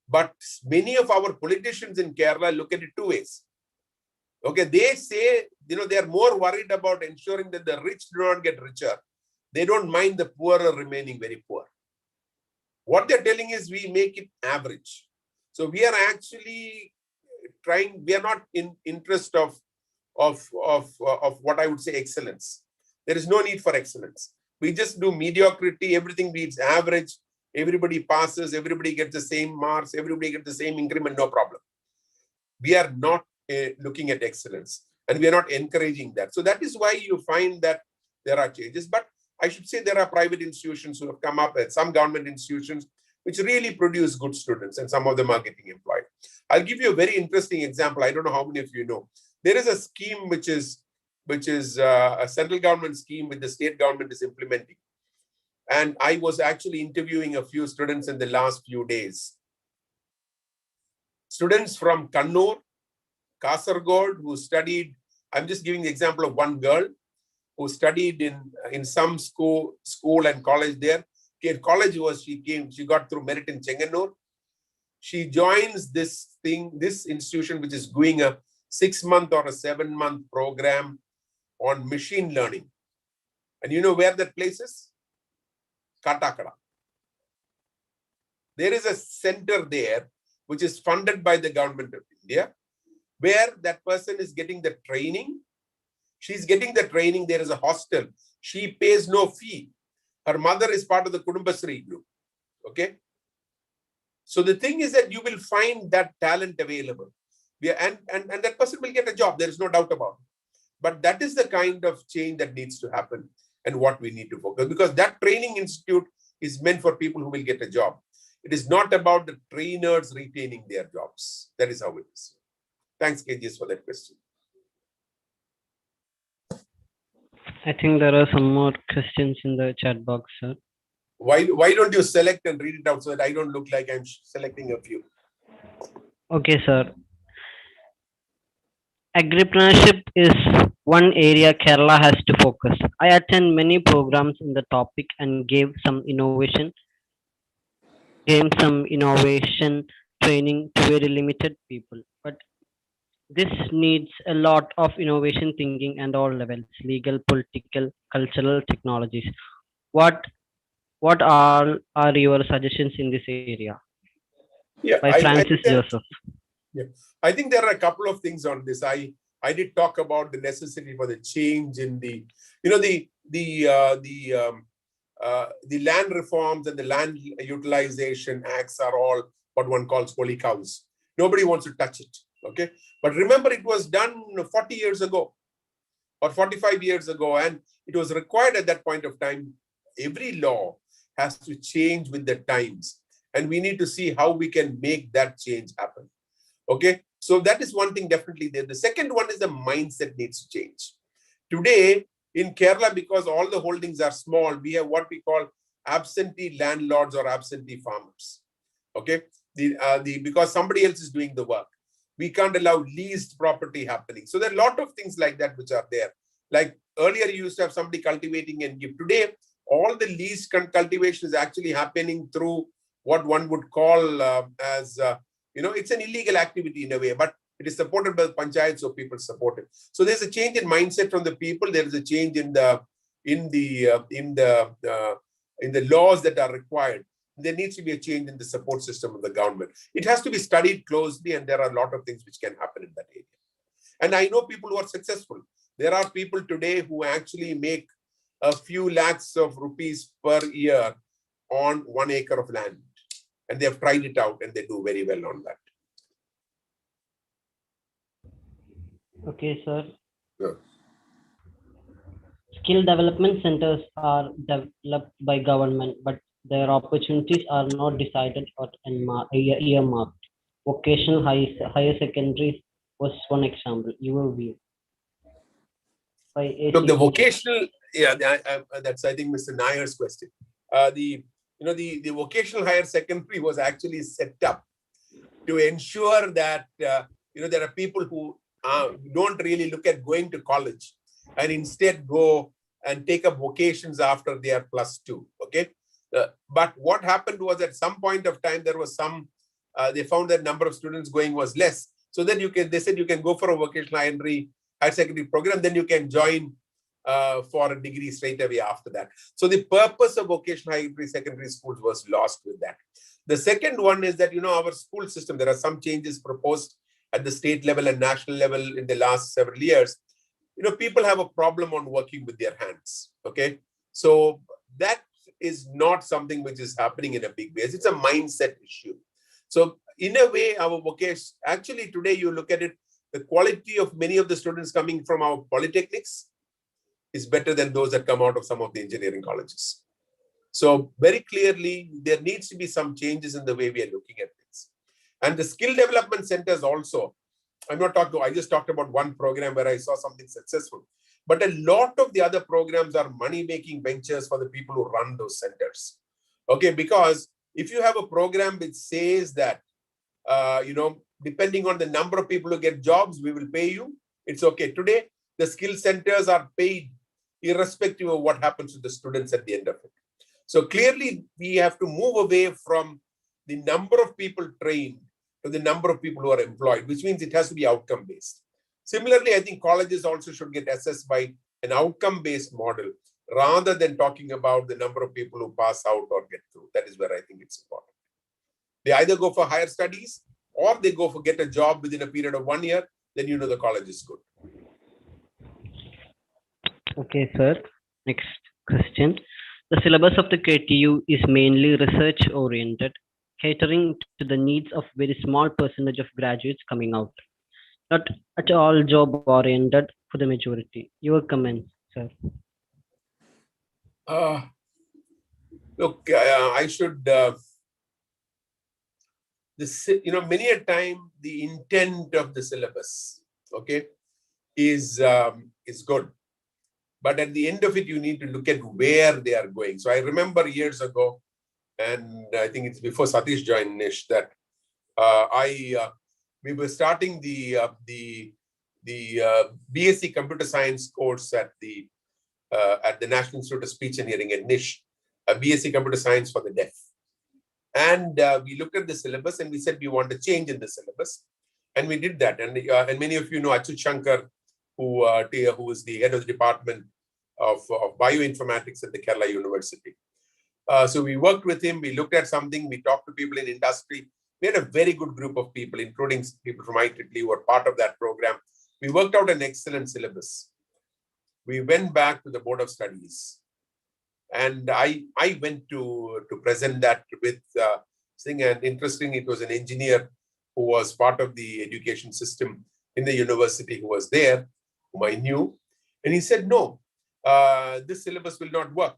But many of our politicians in Kerala look at it two ways. Okay, they say, they are more worried about ensuring that the rich do not get richer. They don't mind the poor remaining very poor. What they're telling is we make it average. So we are actually trying, we are not in interest of what I would say excellence. There is no need for excellence. We just do mediocrity, everything needs average, everybody passes, everybody gets the same marks, everybody gets the same increment, no problem. We are not looking at excellence and we are not encouraging that. So that is why you find that there are changes. But I should say there are private institutions who have come up and some government institutions which really produce good students and some of them are getting employed. I'll give you a very interesting example. I don't know how many of you know. There is a scheme which is a central government scheme which the state government is implementing. And I was actually interviewing a few students in the last few days. Students from Kannur, Kasargod, who studied, I'm just giving the example of one girl who studied in some school and college there. College she got through merit in Chenganur. She joins this institution, which is doing a 6-month or a 7-month program on machine learning. And you know where that place is? Katakada. There is a center there, which is funded by the government of India, where that person is getting the training. She's getting the training. There is a hostel. She pays no fee. Her mother is part of the Kudumbasri group. Okay. So the thing is that you will find that talent available. And that person will get a job. There is no doubt about it. But that is the kind of change that needs to happen and what we need to focus. Because that training institute is meant for people who will get a job. It is not about the trainers retaining their jobs. That is how it is. Thanks, KGS, for that question. I think there are some more questions in the chat box, sir. Why don't you select and read it out so that I don't look like I'm selecting a few? Okay, sir. Agripreneurship is one area Kerala has to focus. I attend many programs in the topic and gave some innovation training to very limited people. But this needs a lot of innovation thinking and all levels, legal, political, cultural, technologies. What all are your suggestions in this area? Yeah, By Francis Joseph. Yeah, I think there are a couple of things on this. I did talk about the necessity for the change in the land reforms and the land utilization acts are all what one calls holy cows. Nobody wants to touch it. Okay. But remember, it was done 40 years ago. or 45 years ago, and it was required at that point of time. Every law has to change with the times, and we need to see how we can make that change happen. Okay, so that is one thing definitely there. The second one is the mindset needs to change. Today in Kerala, because all the holdings are small, we have what we call absentee landlords or absentee farmers. Okay, because somebody else is doing the work. We can't allow leased property happening. So there are a lot of things like that which are there. Like earlier, you used to have somebody cultivating and give. Today, all the leased cultivation is actually happening through what one would call as it's an illegal activity in a way, but it is supported by the panchayat, so people support it. So there's a change in mindset from the people. There is a change in the laws that are required. There needs to be a change in the support system of the government. It has to be studied closely, and there are a lot of things which can happen in that area. And I know people who are successful. There are people today who actually make a few lakhs of rupees per year on 1 acre of land. And they have tried it out and they do very well on that. Okay, sir. Yeah. Skill development centers are developed by government, but their opportunities are not decided or earmarked. Vocational higher secondary was one example. Your view? Look, the vocational, that's I think Mr. Nair's question. The vocational higher secondary was actually set up to ensure that there are people who don't really look at going to college and instead go and take up vocations after they are +2. Okay, but what happened was at some point of time there was they found that number of students going was less. So then they said you can go for a vocational higher secondary program, then you can join for a degree straight away after that. So the purpose of vocational higher secondary schools was lost with that. The second one is that, our school system, there are some changes proposed at the state level and national level in the last several years. People have a problem on working with their hands. Okay, so that is not something which is happening in a big way. It's a mindset issue. So in a way, our vocation, actually today you look at it, the quality of many of the students coming from our polytechnics is better than those that come out of some of the engineering colleges. So very clearly, there needs to be some changes in the way we are looking at things. And the skill development centers also, I just talked about one program where I saw something successful. But a lot of the other programs are money-making ventures for the people who run those centers. Okay, because if you have a program which says that, depending on the number of people who get jobs, we will pay you, it's okay. Today, the skill centers are paid irrespective of what happens to the students at the end of it. So clearly, we have to move away from the number of people trained to the number of people who are employed, which means it has to be outcome-based. Similarly, I think colleges also should get assessed by an outcome-based model rather than talking about the number of people who pass out or get through. That is where I think it's important. They either go for higher studies or they go for get a job within a period of 1 year, then the college is good. Okay, sir. Next question. The syllabus of the KTU is mainly research-oriented, catering to the needs of very small percentage of graduates coming out. Not at all job-oriented for the majority. Your comments, sir. Look, I should... many a time the intent of the syllabus, okay, is good. But at the end of it, you need to look at where they are going. So I remember years ago, and I think it's before Satish joined Nish, that we were starting the BSc Computer Science course at the National Institute of Speech Engineering at Nish, a BSc Computer Science for the deaf. And we looked at the syllabus and we said we want a change in the syllabus, and we did that. And many of you know Achut Shankar, who is the head of the department of bioinformatics at the Kerala University. So we worked with him. We looked at something. We talked to people in industry. We had a very good group of people, including people from IEEE who were part of that program. We worked out an excellent syllabus. We went back to the Board of Studies. And I went to present that with Singh, and interesting, it was an engineer who was part of the education system in the university who was there, whom I knew. And he said, no, this syllabus will not work.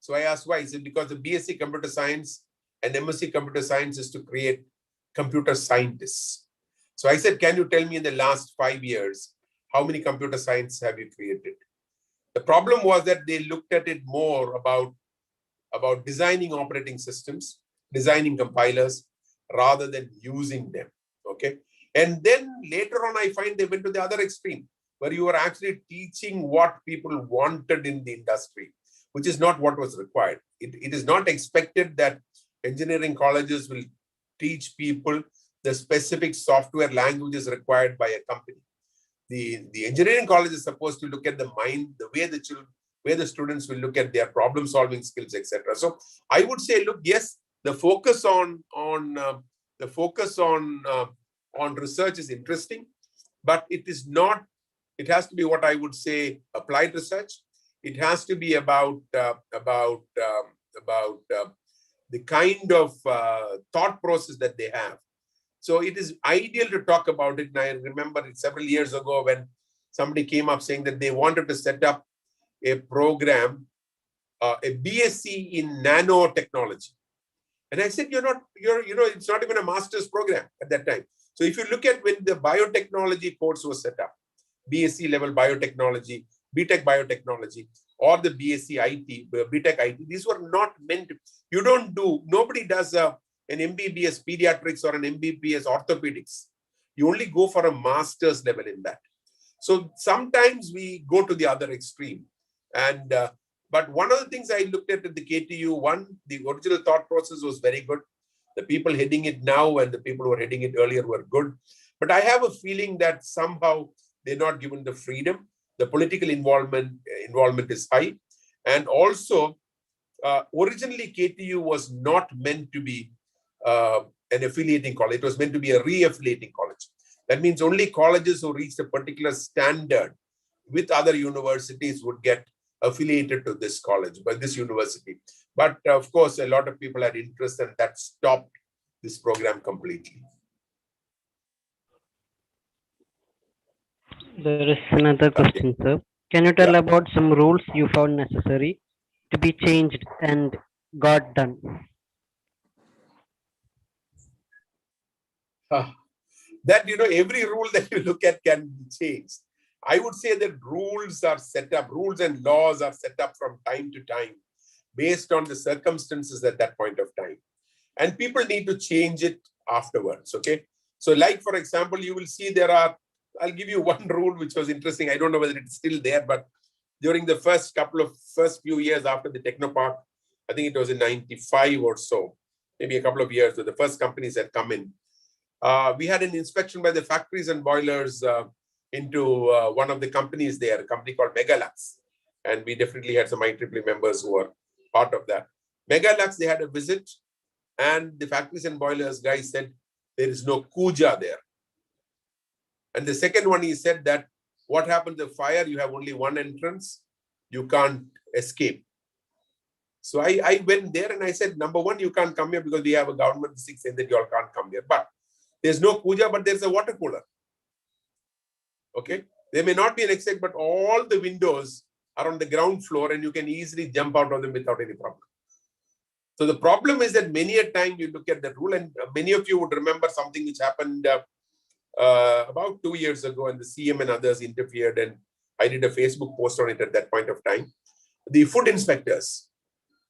So I asked why. He said, because the BSc Computer Science and MSc Computer Science is to create computer scientists. So I said, can you tell me in the last 5 years, how many computer science have you created? The problem was that they looked at it more about designing operating systems, designing compilers, rather than using them, okay? And then later on, I find they went to the other extreme, where you are actually teaching what people wanted in the industry, which is not what was required. It is not expected that engineering colleges will teach people the specific software languages required by a company. The engineering college is supposed to look at the mind, the way the students will look at their problem solving skills, etc. So I would say, look, yes, the focus on research is interesting, but it is not. It has to be what I would say applied research. It has to be about the kind of thought process that they have. So it is ideal to talk about it. And I remember it several years ago when somebody came up saying that they wanted to set up a program, a BSc in nanotechnology. And I said, it's not even a master's program at that time. So if you look at when the biotechnology course was set up, BSc level biotechnology, BTech biotechnology, or the BSc IT, BTech IT, these were not meant to, nobody does an MBBS pediatrics or an MBBS orthopedics. You only go for a master's level in that. So sometimes we go to the other extreme. And but one of the things I looked at the KTU, the original thought process was very good. The people heading it now and the people who were heading it earlier were good. But I have a feeling that somehow they're not given the freedom. The political involvement is high. And also, originally KTU was not meant to be an affiliating college. It was meant to be a re-affiliating college. That means only colleges who reached a particular standard with other universities would get affiliated to this college, by this university. But of course, a lot of people had interest and that stopped this program completely. There is another question, sir. Can you tell about some rules you found necessary to be changed and got done? That, every rule that you look at can be changed. I would say that rules and laws are set up from time to time based on the circumstances at that point of time. And people need to change it afterwards, okay? So like, for example, you will see I'll give you one rule which was interesting. I don't know whether it's still there, but during the first few years after the Technopark, I think it was in 95 or so, maybe a couple of years, so the first companies had come in. We had an inspection by the factories and boilers into one of the companies there, a company called Megalux. And we definitely had some IEEE members who were part of that. Megalux, they had a visit and the factories and boilers guy said, there is no Kuja there. And the second one, he said that what happened to the fire? You have only one entrance. You can't escape. So I went there and I said, number one, you can't come here because we have a government saying that you all can't come here. But there's no Kuja, but there's a water cooler. Okay. There may not be an exit, but all the windows are on the ground floor and you can easily jump out of them without any problem. So the problem is that many a time you look at the rule, and many of you would remember something which happened about 2 years ago, and the CM and others interfered, and I did a Facebook post on it at that point of time. The food inspectors,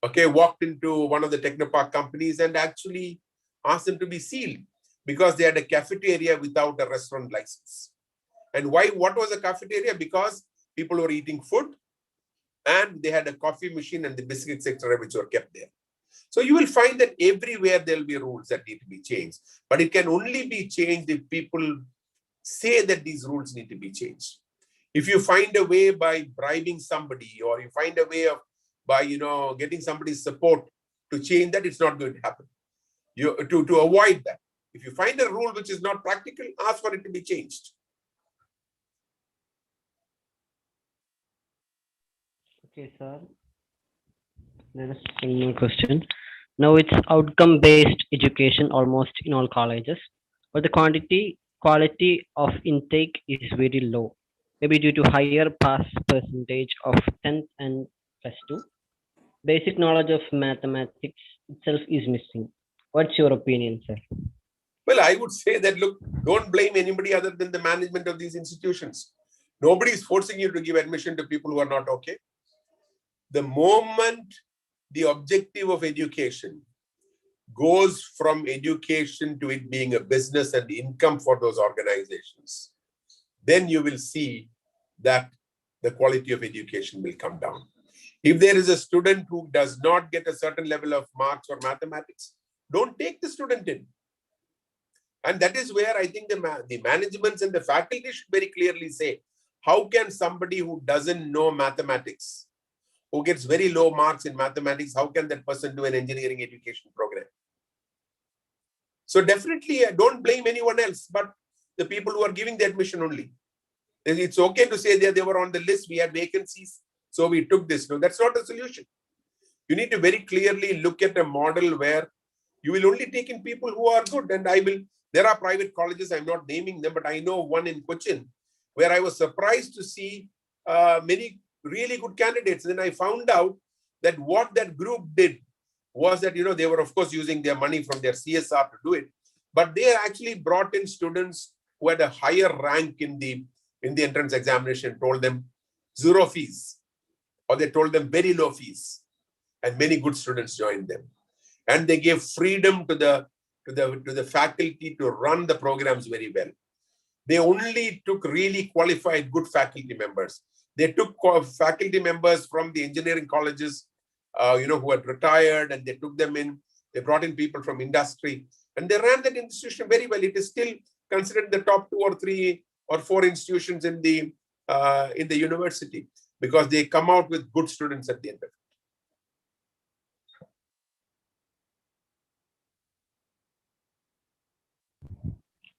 okay, walked into one of the Technopark companies and actually asked them to be sealed because they had a cafeteria without a restaurant license. And why? What was a cafeteria? Because people were eating food and they had a coffee machine and the biscuits, etc., which were kept there. So you will find that everywhere there will be rules that need to be changed, but it can only be changed if people say that these rules need to be changed. If you find a way by bribing somebody, or you find a way of by getting somebody's support to change that, it's not going to happen. To avoid that, if you find a rule which is not practical, ask for it to be changed. Okay, sir. There is one more question. Now it's outcome-based education almost in all colleges, but the quality of intake is very low. maybe due to higher pass percentage of 10th and plus 2. Basic knowledge of mathematics itself is missing. What's your opinion, sir? Well, I would say that, look, don't blame anybody other than the management of these institutions. Nobody is forcing you to give admission to people who are not okay. The moment the objective of education goes from education to it being a business and income for those organizations, then you will see that the quality of education will come down. If there is a student who does not get a certain level of marks or mathematics, don't take the student in. And that is where I think the managements and the faculty should very clearly say, how can somebody who doesn't know mathematics, who gets very low marks in mathematics, how can that person do an engineering education program? So definitely don't blame anyone else, but the people who are giving the admission only. It's okay to say that they were on the list, we had vacancies, so we took this. No, that's not a solution. You need to very clearly look at a model where you will only take in people who are good. And there are private colleges, I'm not naming them, but I know one in Cochin, where I was surprised to see many really good candidates. And then I found out that what that group did was that, they were of course using their money from their CSR to do it, but they actually brought in students who had a higher rank in the entrance examination, told them zero fees, or they told them very low fees, and many good students joined them. And they gave freedom to the faculty to run the programs very well. They only took really qualified good faculty members. They took faculty members from the engineering colleges, who had retired, and they took them in. They brought in people from industry, and they ran that institution very well. It is still considered the top 2 or 3 or 4 institutions in the university, because they come out with good students at the end of it.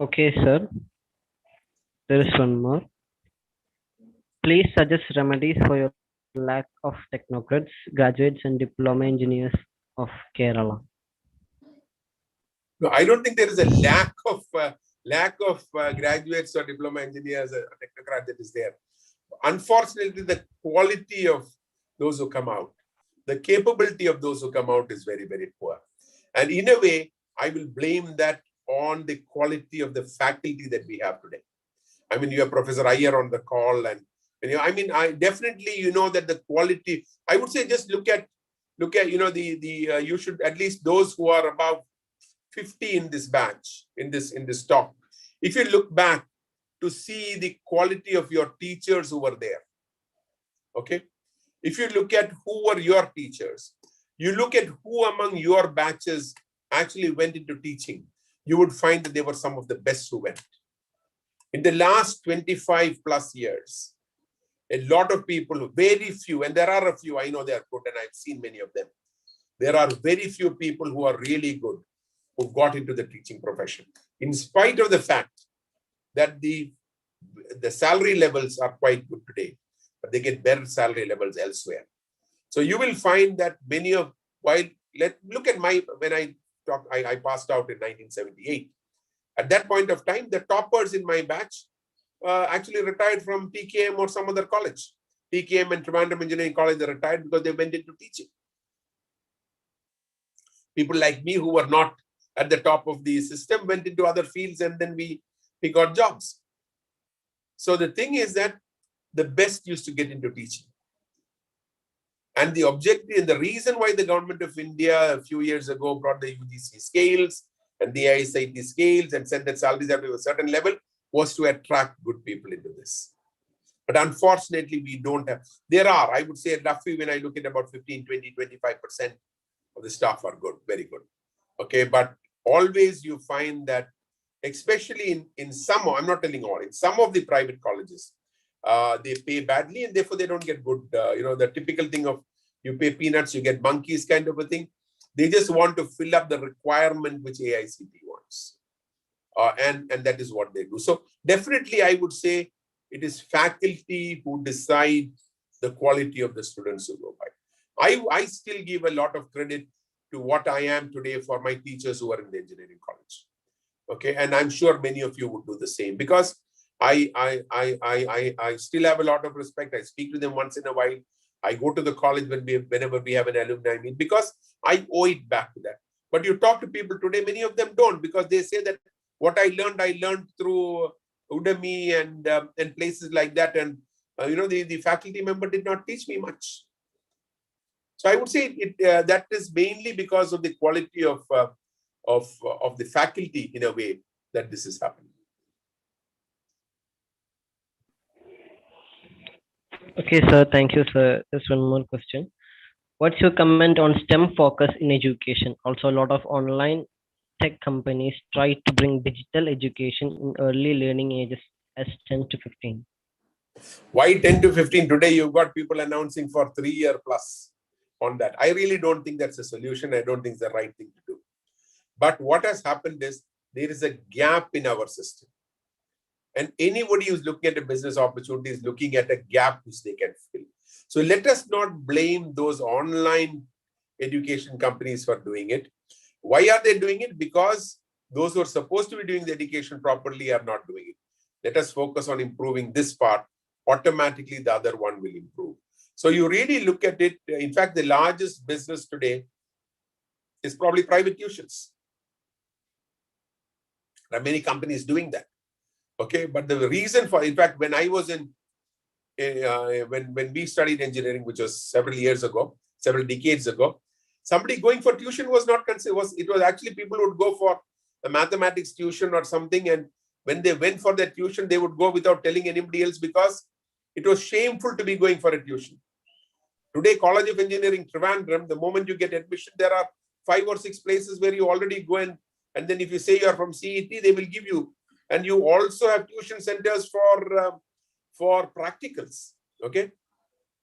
Okay, sir. There is one more. Please suggest remedies for your lack of technocrats, graduates, and diploma engineers of Kerala. No, I don't think there is a lack of graduates or diploma engineers, or technocrat that is there. Unfortunately, the quality of those who come out, the capability of those who come out is very, very poor. And in a way, I will blame that on the quality of the faculty that we have today. I mean, you have Professor Iyer on the call, and I definitely, that the quality, I would say just look at, you should, at least those who are above 50 in this batch, in this talk. If you look back to see the quality of your teachers who were there, okay? If you look at who were your teachers, you look at who among your batches actually went into teaching, you would find that they were some of the best who went. In the last 25 plus years, a lot of people, very few, and there are a few, I know they are good, and I've seen many of them. There are very few people who are really good who got into the teaching profession, in spite of the fact that the salary levels are quite good today, but they get better salary levels elsewhere. So you will find that many of, look at when I passed out in 1978. At that point of time, the toppers in my batch actually retired from TKM or some other college. TKM and Trivandrum Engineering College, they retired because they went into teaching. People like me who were not at the top of the system went into other fields, and then we got jobs. So the thing is that the best used to get into teaching. And the objective and the reason why the government of India a few years ago brought the UGC scales and the IEEE scales and said that salaries have to be a certain level was to attract good people into this. But unfortunately, we don't have. There are, I would say, roughly when I look at about 15, 20, 25% of the staff are good, very good. Okay, but always you find that, especially in some, I'm not telling all, in some of the private colleges, they pay badly and therefore they don't get good, the typical thing of you pay peanuts, you get monkeys kind of a thing. They just want to fill up the requirement which AICT wants. And that is what they do. So definitely I would say it is faculty who decide the quality of the students who go by. I still give a lot of credit to what I am today for my teachers who are in the engineering college. Okay, and I'm sure many of you would do the same, because I still have a lot of respect. I speak to them once in a while. I go to the college whenever we have an alumni meet, because I owe it back to that. But you talk to people today, many of them don't, because they say that what I learned through Udemy and places like that. And the faculty member did not teach me much. So I would say that is mainly because of the quality of the faculty, in a way, that this is happening. Okay, sir. Thank you, sir. Just one more question. What's your comment on STEM focus in education? Also, a lot of online tech companies try to bring digital education in early learning ages as 10 to 15. Why 10 to 15? Today, you've got people announcing for 3-year plus on that. I really don't think that's a solution. I don't think it's the right thing to do. But what has happened is there is a gap in our system. And anybody who's looking at a business opportunity is looking at a gap which they can fill. So let us not blame those online education companies for doing it. Why are they doing it? Because those who are supposed to be doing the education properly are not doing it. Let us focus on improving this part. Automatically, the other one will improve. So you really look at it. In fact, the largest business today is probably private tuitions. There are many companies doing that. Okay, but the reason for, in fact, when I was when we studied engineering, which was several years ago, several decades ago, somebody going for tuition was not considered. It was actually people would go for a mathematics tuition or something, and when they went for their tuition, they would go without telling anybody else because it was shameful to be going for a tuition. Today, College of Engineering, Trivandrum, the moment you get admission, there are 5 or 6 places where you already go and then if you say you're from CET, they will give you. And you also have tuition centers for practicals, okay?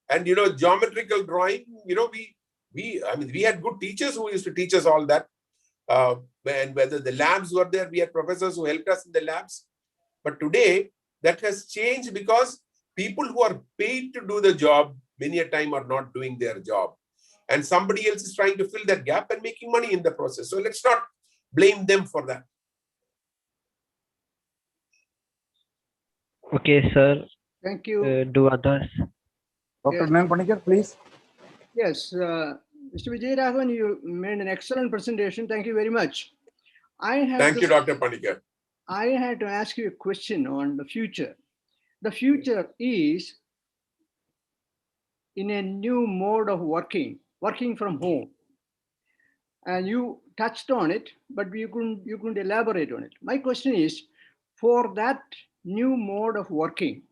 And, geometrical drawing, we had good teachers who used to teach us all that. And whether the labs were there, we had professors who helped us in the labs. But today, that has changed because people who are paid to do the job, many a time are not doing their job. And somebody else is trying to fill that gap and making money in the process. So let's not blame them for that. Okay, sir. Thank you. Do others? Dr. Yes. Nan Panikar, please. Yes, Mr. Vijayaraghavan, you made an excellent presentation. Thank you very much. Thank you, Dr. Panikar. I had to ask you a question on the future. The future is in a new mode of working from home. And you touched on it, but you couldn't elaborate on it. My question is, for that new mode of working,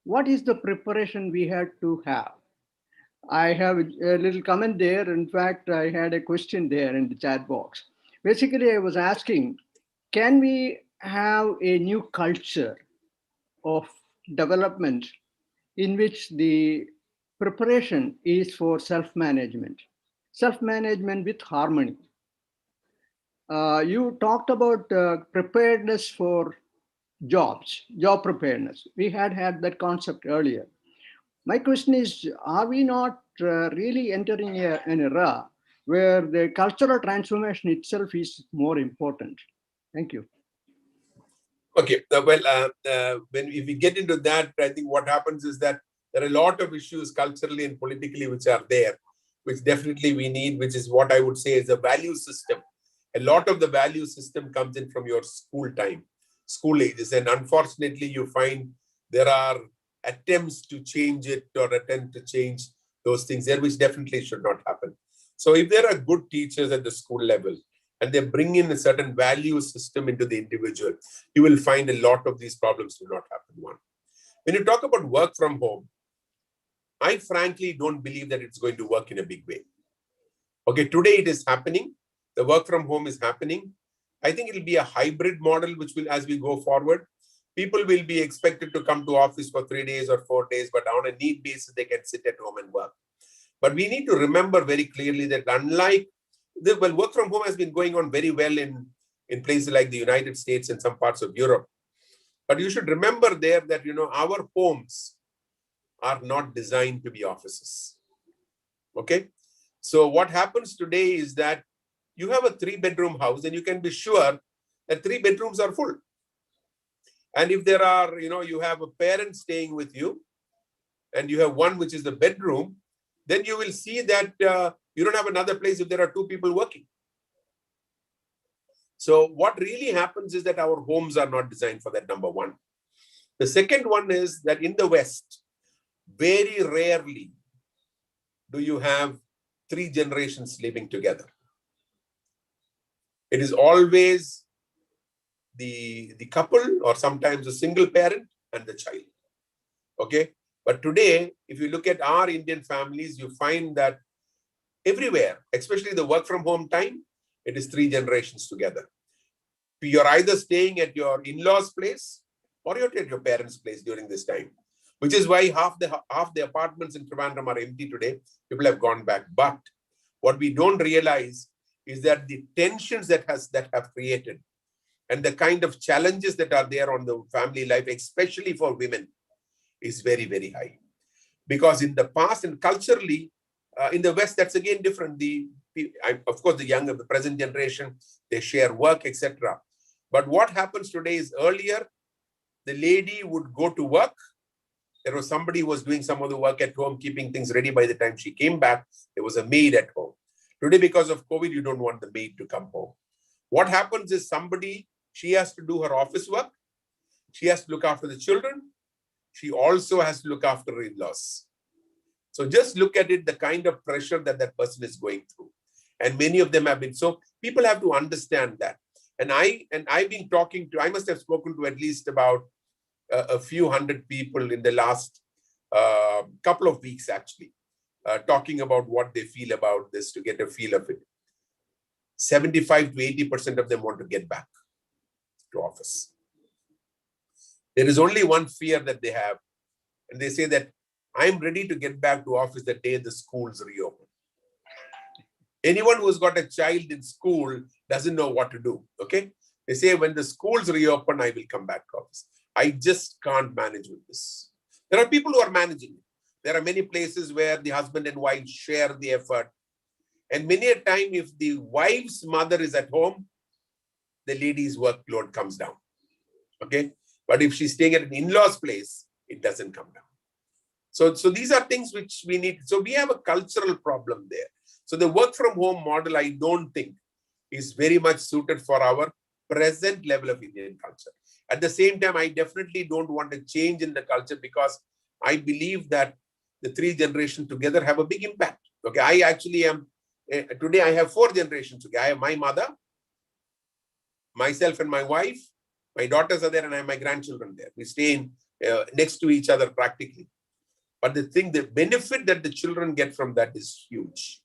what is the preparation we had to have? I have a little comment there. In fact, I had a question there in the chat box. Basically, I was asking, can we have a new culture of development in which the preparation is for self-management with harmony? You talked about preparedness for job preparedness. We had that concept earlier. My question is, are we not really entering an era where the cultural transformation itself is more important? Thank you. Okay, if we get into that, I think what happens is that there are a lot of issues culturally and politically which are there, which definitely we need, which is what I would say is a value system. A lot of the value system comes in from your school time, school ages. And unfortunately, you find there are attempts to change it or attempt to change those things there, which definitely should not happen. So if there are good teachers at the school level and they bring in a certain value system into the individual, you will find a lot of these problems will not happen. One, when you talk about work from home, I frankly don't believe that it's going to work in a big way. Okay, today it is happening. The work from home is happening. I think it will be a hybrid model, which will, as we go forward, people will be expected to come to office for 3 days or 4 days, but on a need basis, they can sit at home and work. But we need to remember very clearly that unlike, work from home has been going on very well in places like the United States and some parts of Europe. But you should remember there that, our homes are not designed to be offices. Okay? So what happens today is that you have a 3-bedroom house and you can be sure that 3 bedrooms are full. And if there are, you have a parent staying with you and you have one which is the bedroom, then you will see that you don't have another place if there are two people working. So what really happens is that our homes are not designed for that, number one. The second one is that in the West, very rarely do you have 3 generations living together. It is always the couple or sometimes a single parent and the child. Okay. But today, if you look at our Indian families, you find that everywhere, especially the work from home time, it is 3 generations together. You're either staying at your in-laws' place or you're at your parents' place during this time, which is why half the apartments in Trivandrum are empty today. People have gone back. But what we don't realize is that the tensions that have created and the kind of challenges that are there on the family life, especially for women, is very, very high. Because in the past and culturally, in the West, that's again different. Of course, the present generation, they share work, etc. But what happens today is earlier, the lady would go to work. There was somebody who was doing some of the work at home, keeping things ready. By the time she came back, there was a maid at home. Today, because of COVID, you don't want the maid to come home. What happens is she has to do her office work. She has to look after the children. She also has to look after her in-laws. So just look at it, the kind of pressure that person is going through. And many of them have been. So people have to understand that. And I've been talking to, I must have spoken to at least about a few hundred people in the last couple of weeks, actually, talking about what they feel about this to get a feel of it. 75 to 80% of them want to get back to office. There is only one fear that they have. And they say that I'm ready to get back to office the day the schools reopen. Anyone who's got a child in school doesn't know what to do, okay? They say when the schools reopen, I will come back to office. I just can't manage with this. There are people who are managing it. There are many places where the husband and wife share the effort. And many a time, if the wife's mother is at home, the lady's workload comes down, okay? But if she's staying at an in-law's place, it doesn't come down. So these are things which we need. So we have a cultural problem there. So the work from home model, I don't think is very much suited for our present level of Indian culture. At the same time, I definitely don't want a change in the culture because I believe that the 3 generations together have a big impact. Okay, I actually am, today I have 4 generations. Okay, I have my mother, myself and my wife, my daughters are there, and I have my grandchildren there. We stay next to each other practically. But the benefit that the children get from that is huge.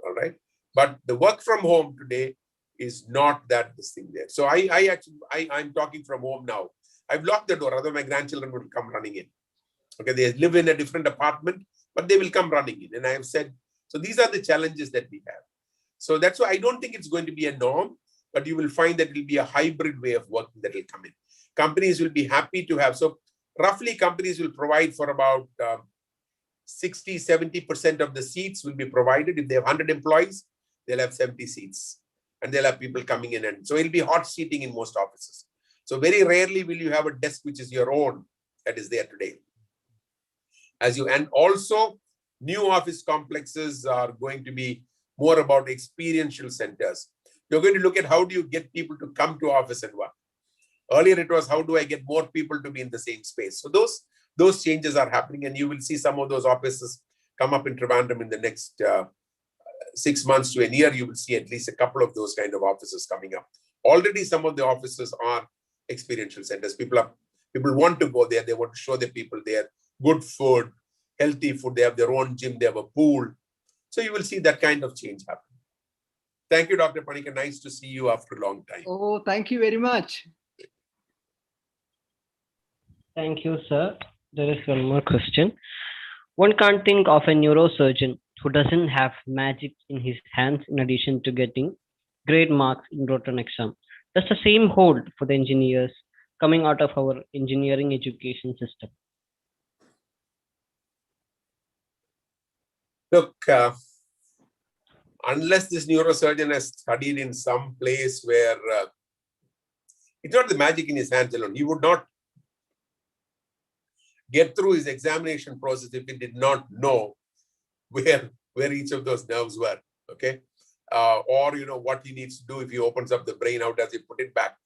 All right. But the work from home today is not this thing there. So I'm talking from home now. I've locked the door, otherwise my grandchildren will come running in. Okay, they live in a different apartment, but they will come running in. And I have said, so these are the challenges that we have. So that's why I don't think it's going to be a norm, but you will find that it will be a hybrid way of working that will come in. Companies will be happy to have. So roughly companies will provide for about 60, 70% of the seats will be provided. If they have 100 employees, they'll have 70 seats and they'll have people coming in. And so it'll be hot seating in most offices. So very rarely will you have a desk which is your own that is there today. And also new office complexes are going to be more about experiential centers. You're going to look at how do you get people to come to office and work. Earlier it was how do I get more people to be in the same space. So those changes are happening, and you will see some of those offices come up in Trivandrum in the next 6 months to a year. You will see at least a couple of those kind of offices coming up. Already some of the offices are experiential centers. People want to go there. They want to show the people there good food, healthy food. They have their own gym. They have a pool. So you will see that kind of change happen. Thank you, Dr. Panikar. Nice to see you after a long time. Oh, thank you very much. Thank you, sir. There is one more question. One can't think of a neurosurgeon who doesn't have magic in his hands in addition to getting great marks in written exam. Does the same hold for the engineers coming out of our engineering education system? Look, unless this neurosurgeon has studied in some place where It's not the magic in his hands alone. He would not get through his examination process if he did not know where each of those nerves were, okay? Or, you know, what he needs to do if he opens up the brain, how does he put it back,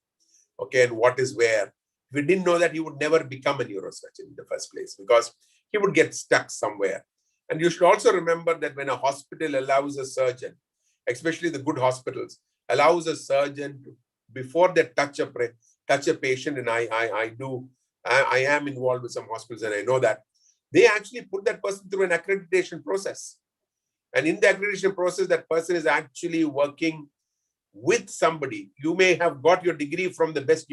okay? And what is where. If he didn't know that, he would never become a neurosurgeon in the first place because he would get stuck somewhere. And you should also remember that when a hospital allows a surgeon, especially the good hospitals, allows a surgeon to, before they touch a patient, and I am involved with some hospitals and I know that, they actually put that person through an accreditation process. And in the accreditation process, that person is actually working with somebody. You may have got your degree from the best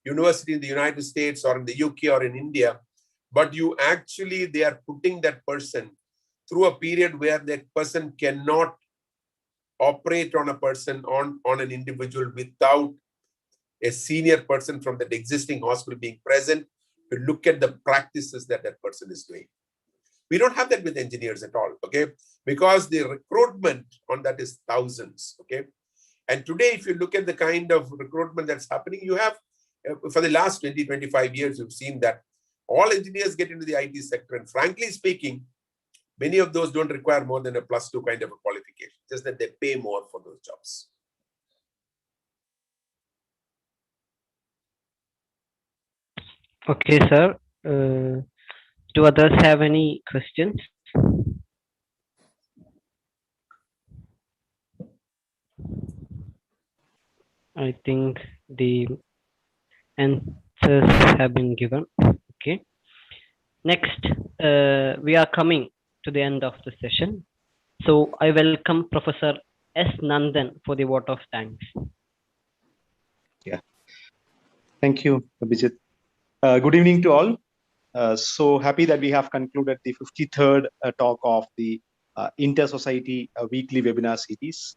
university in the United States or in the UK or in India, but they are putting that person through a period where that person cannot operate on a person, on an individual without a senior person from that existing hospital being present to look at the practices that that person is doing. We don't have that with engineers at all, okay? Because the recruitment on that is thousands, okay? And today, if you look at the kind of recruitment that's happening, you have, for the last 20, 25 years, you've seen that all engineers get into the IT sector. And frankly speaking, many of those don't require more than a +2 kind of a qualification, just that they pay more for those jobs. Okay, sir. Do others have any questions? I think the answers have been given. Okay. Next, we are coming to the end of the session. So I welcome Professor S. Nandan for the vote of thanks. Yeah. Thank you, Abhijit. Good evening to all. So happy that we have concluded the 53rd talk of the Inter-Society weekly webinar series.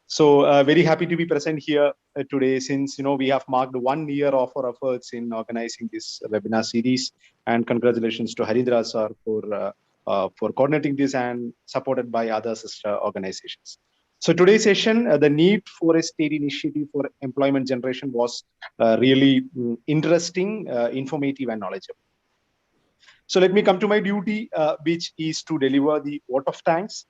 So very happy to be present here today, since we have marked 1 year of our efforts in organizing this webinar series. And congratulations to Harindra sir for coordinating this and supported by other sister organizations. So today's session, the need for a state initiative for employment generation was really interesting, informative, and knowledgeable. So let me come to my duty, which is to deliver the vote of thanks.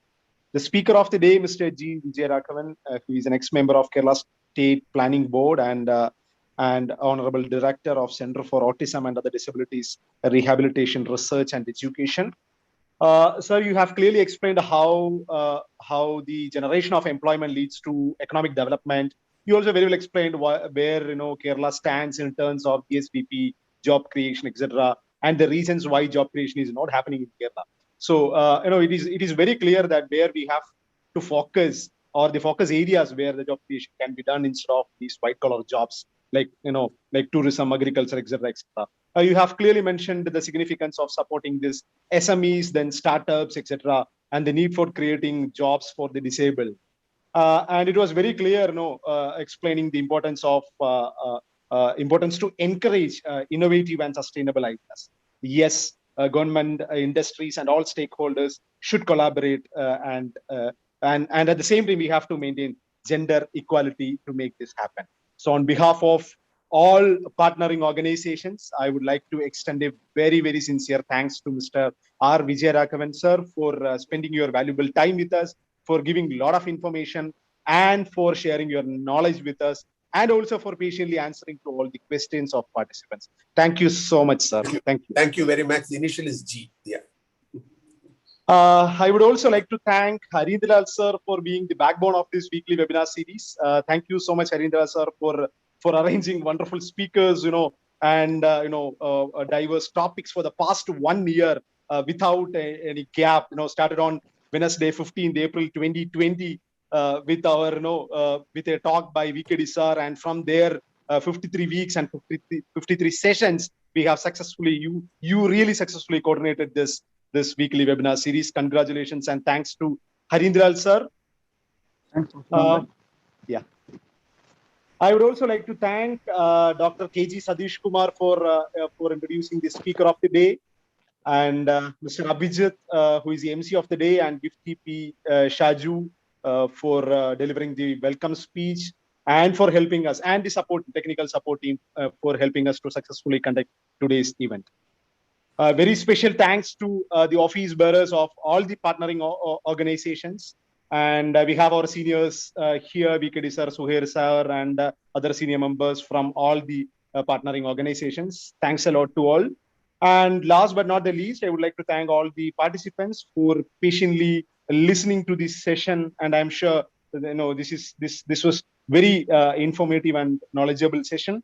The speaker of the day, Mr. G. Vijayaraghavan, who is an ex-member of Kerala State Planning Board and Honorable Director of Center for Autism and Other Disabilities Rehabilitation Research and Education. Sir, you have clearly explained how the generation of employment leads to economic development. You also very well explained where Kerala stands in terms of ESBP, job creation, etc., and the reasons why job creation is not happening in Kerala. So it is very clear that where we have to focus, or the focus areas where the job creation can be done instead of these white collar jobs like tourism, agriculture, etc., etc. You have clearly mentioned the significance of supporting this SMEs, then startups, etc., and the need for creating jobs for the disabled. And it was very clear, explaining the importance of importance to encourage innovative and sustainable ideas. Yes, government, industries, and all stakeholders should collaborate, and at the same time, we have to maintain gender equality to make this happen. So, on behalf of all partnering organizations, I would like to extend a very, very sincere thanks to Mr. R. Vijayaraghavan sir for spending your valuable time with us, for giving a lot of information, and for sharing your knowledge with us, and also for patiently answering to all the questions of participants. Thank you so much, sir. Thank you. Thank you very much. The initial is G. Yeah. I would also like to thank Harindra sir for being the backbone of this weekly webinar series. Thank you so much, Harindra sir, for arranging wonderful speakers, and diverse topics for the past 1 year without any gap. Started on Wednesday, 15th April 2020, with our with a talk by VKD sir, and from there 53 weeks and 53 sessions we have successfully. You really successfully coordinated this weekly webinar series. Congratulations and thanks to Harindra sir. Thanks. Yeah. I would also like to thank Dr. KG Sadish Kumar for introducing the speaker of the day, and Mr. Abhijit, who is the MC of the day, and Gifty P. Shaju for delivering the welcome speech, and for helping us, and the technical support team for helping us to successfully conduct today's event. Very special thanks to the office bearers of all the partnering organizations. And we have our seniors here, VKD sir, Suhair sir, and other senior members from all the partnering organizations. Thanks a lot to all. And last but not the least, I would like to thank all the participants for patiently listening to this session. And I'm sure this was very informative and knowledgeable session.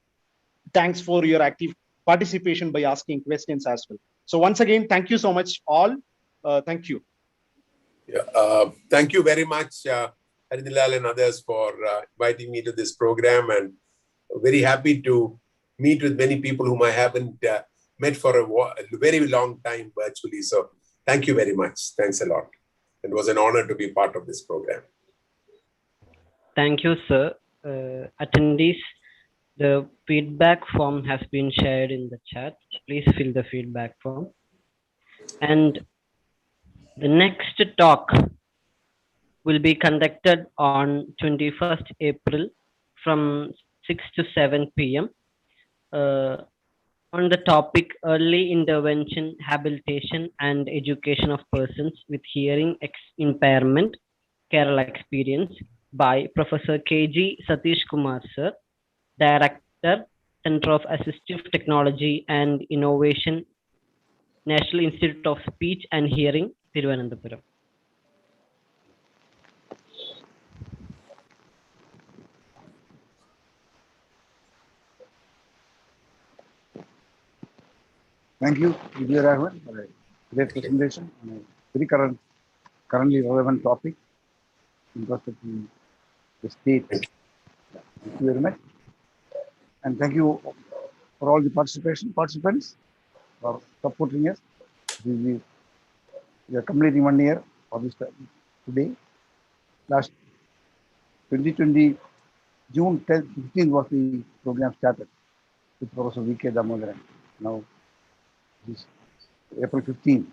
Thanks for your active participation by asking questions as well. So once again, thank you so much all. Thank you. Yeah, thank you very much, Harinilal and others for inviting me to this program, and very happy to meet with many people whom I haven't met for a very long time virtually. So thank you very much. Thanks a lot. It was an honor to be part of this program. Thank you, sir. Attendees, the feedback form has been shared in the chat. Please fill the feedback form. And the next talk will be conducted on 21st April from 6 to 7 p.m. On the topic Early Intervention, Habilitation and Education of Persons with Hearing Impairment, Kerala Experience by Professor K.G. Satish Kumar sir, Director, Center of Assistive Technology and Innovation, National Institute of Speech and Hearing, Thiruvananthapuram. Thank you, Vijay Raghavan, for a great presentation on a very currently relevant topic because of the state. Thank you very much. And thank you for all the participants for supporting us. We are completing 1 year for this today. Last 2020, June 10th, 15th was the program started with Professor V.K. Damodaran. Now, this April 15th.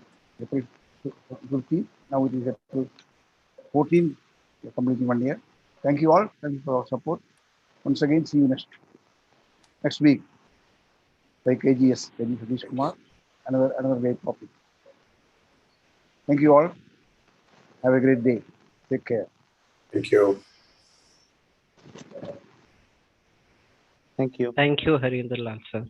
Now it is April 14th. We are completing 1 year. Thank you all. Thank you for your support. Once again, see you next week by KGS, K.G. Satish Kumar, another great topic. Thank you all. Have a great day. Take care. Thank you. Thank you. Thank you, Harinderlal sir.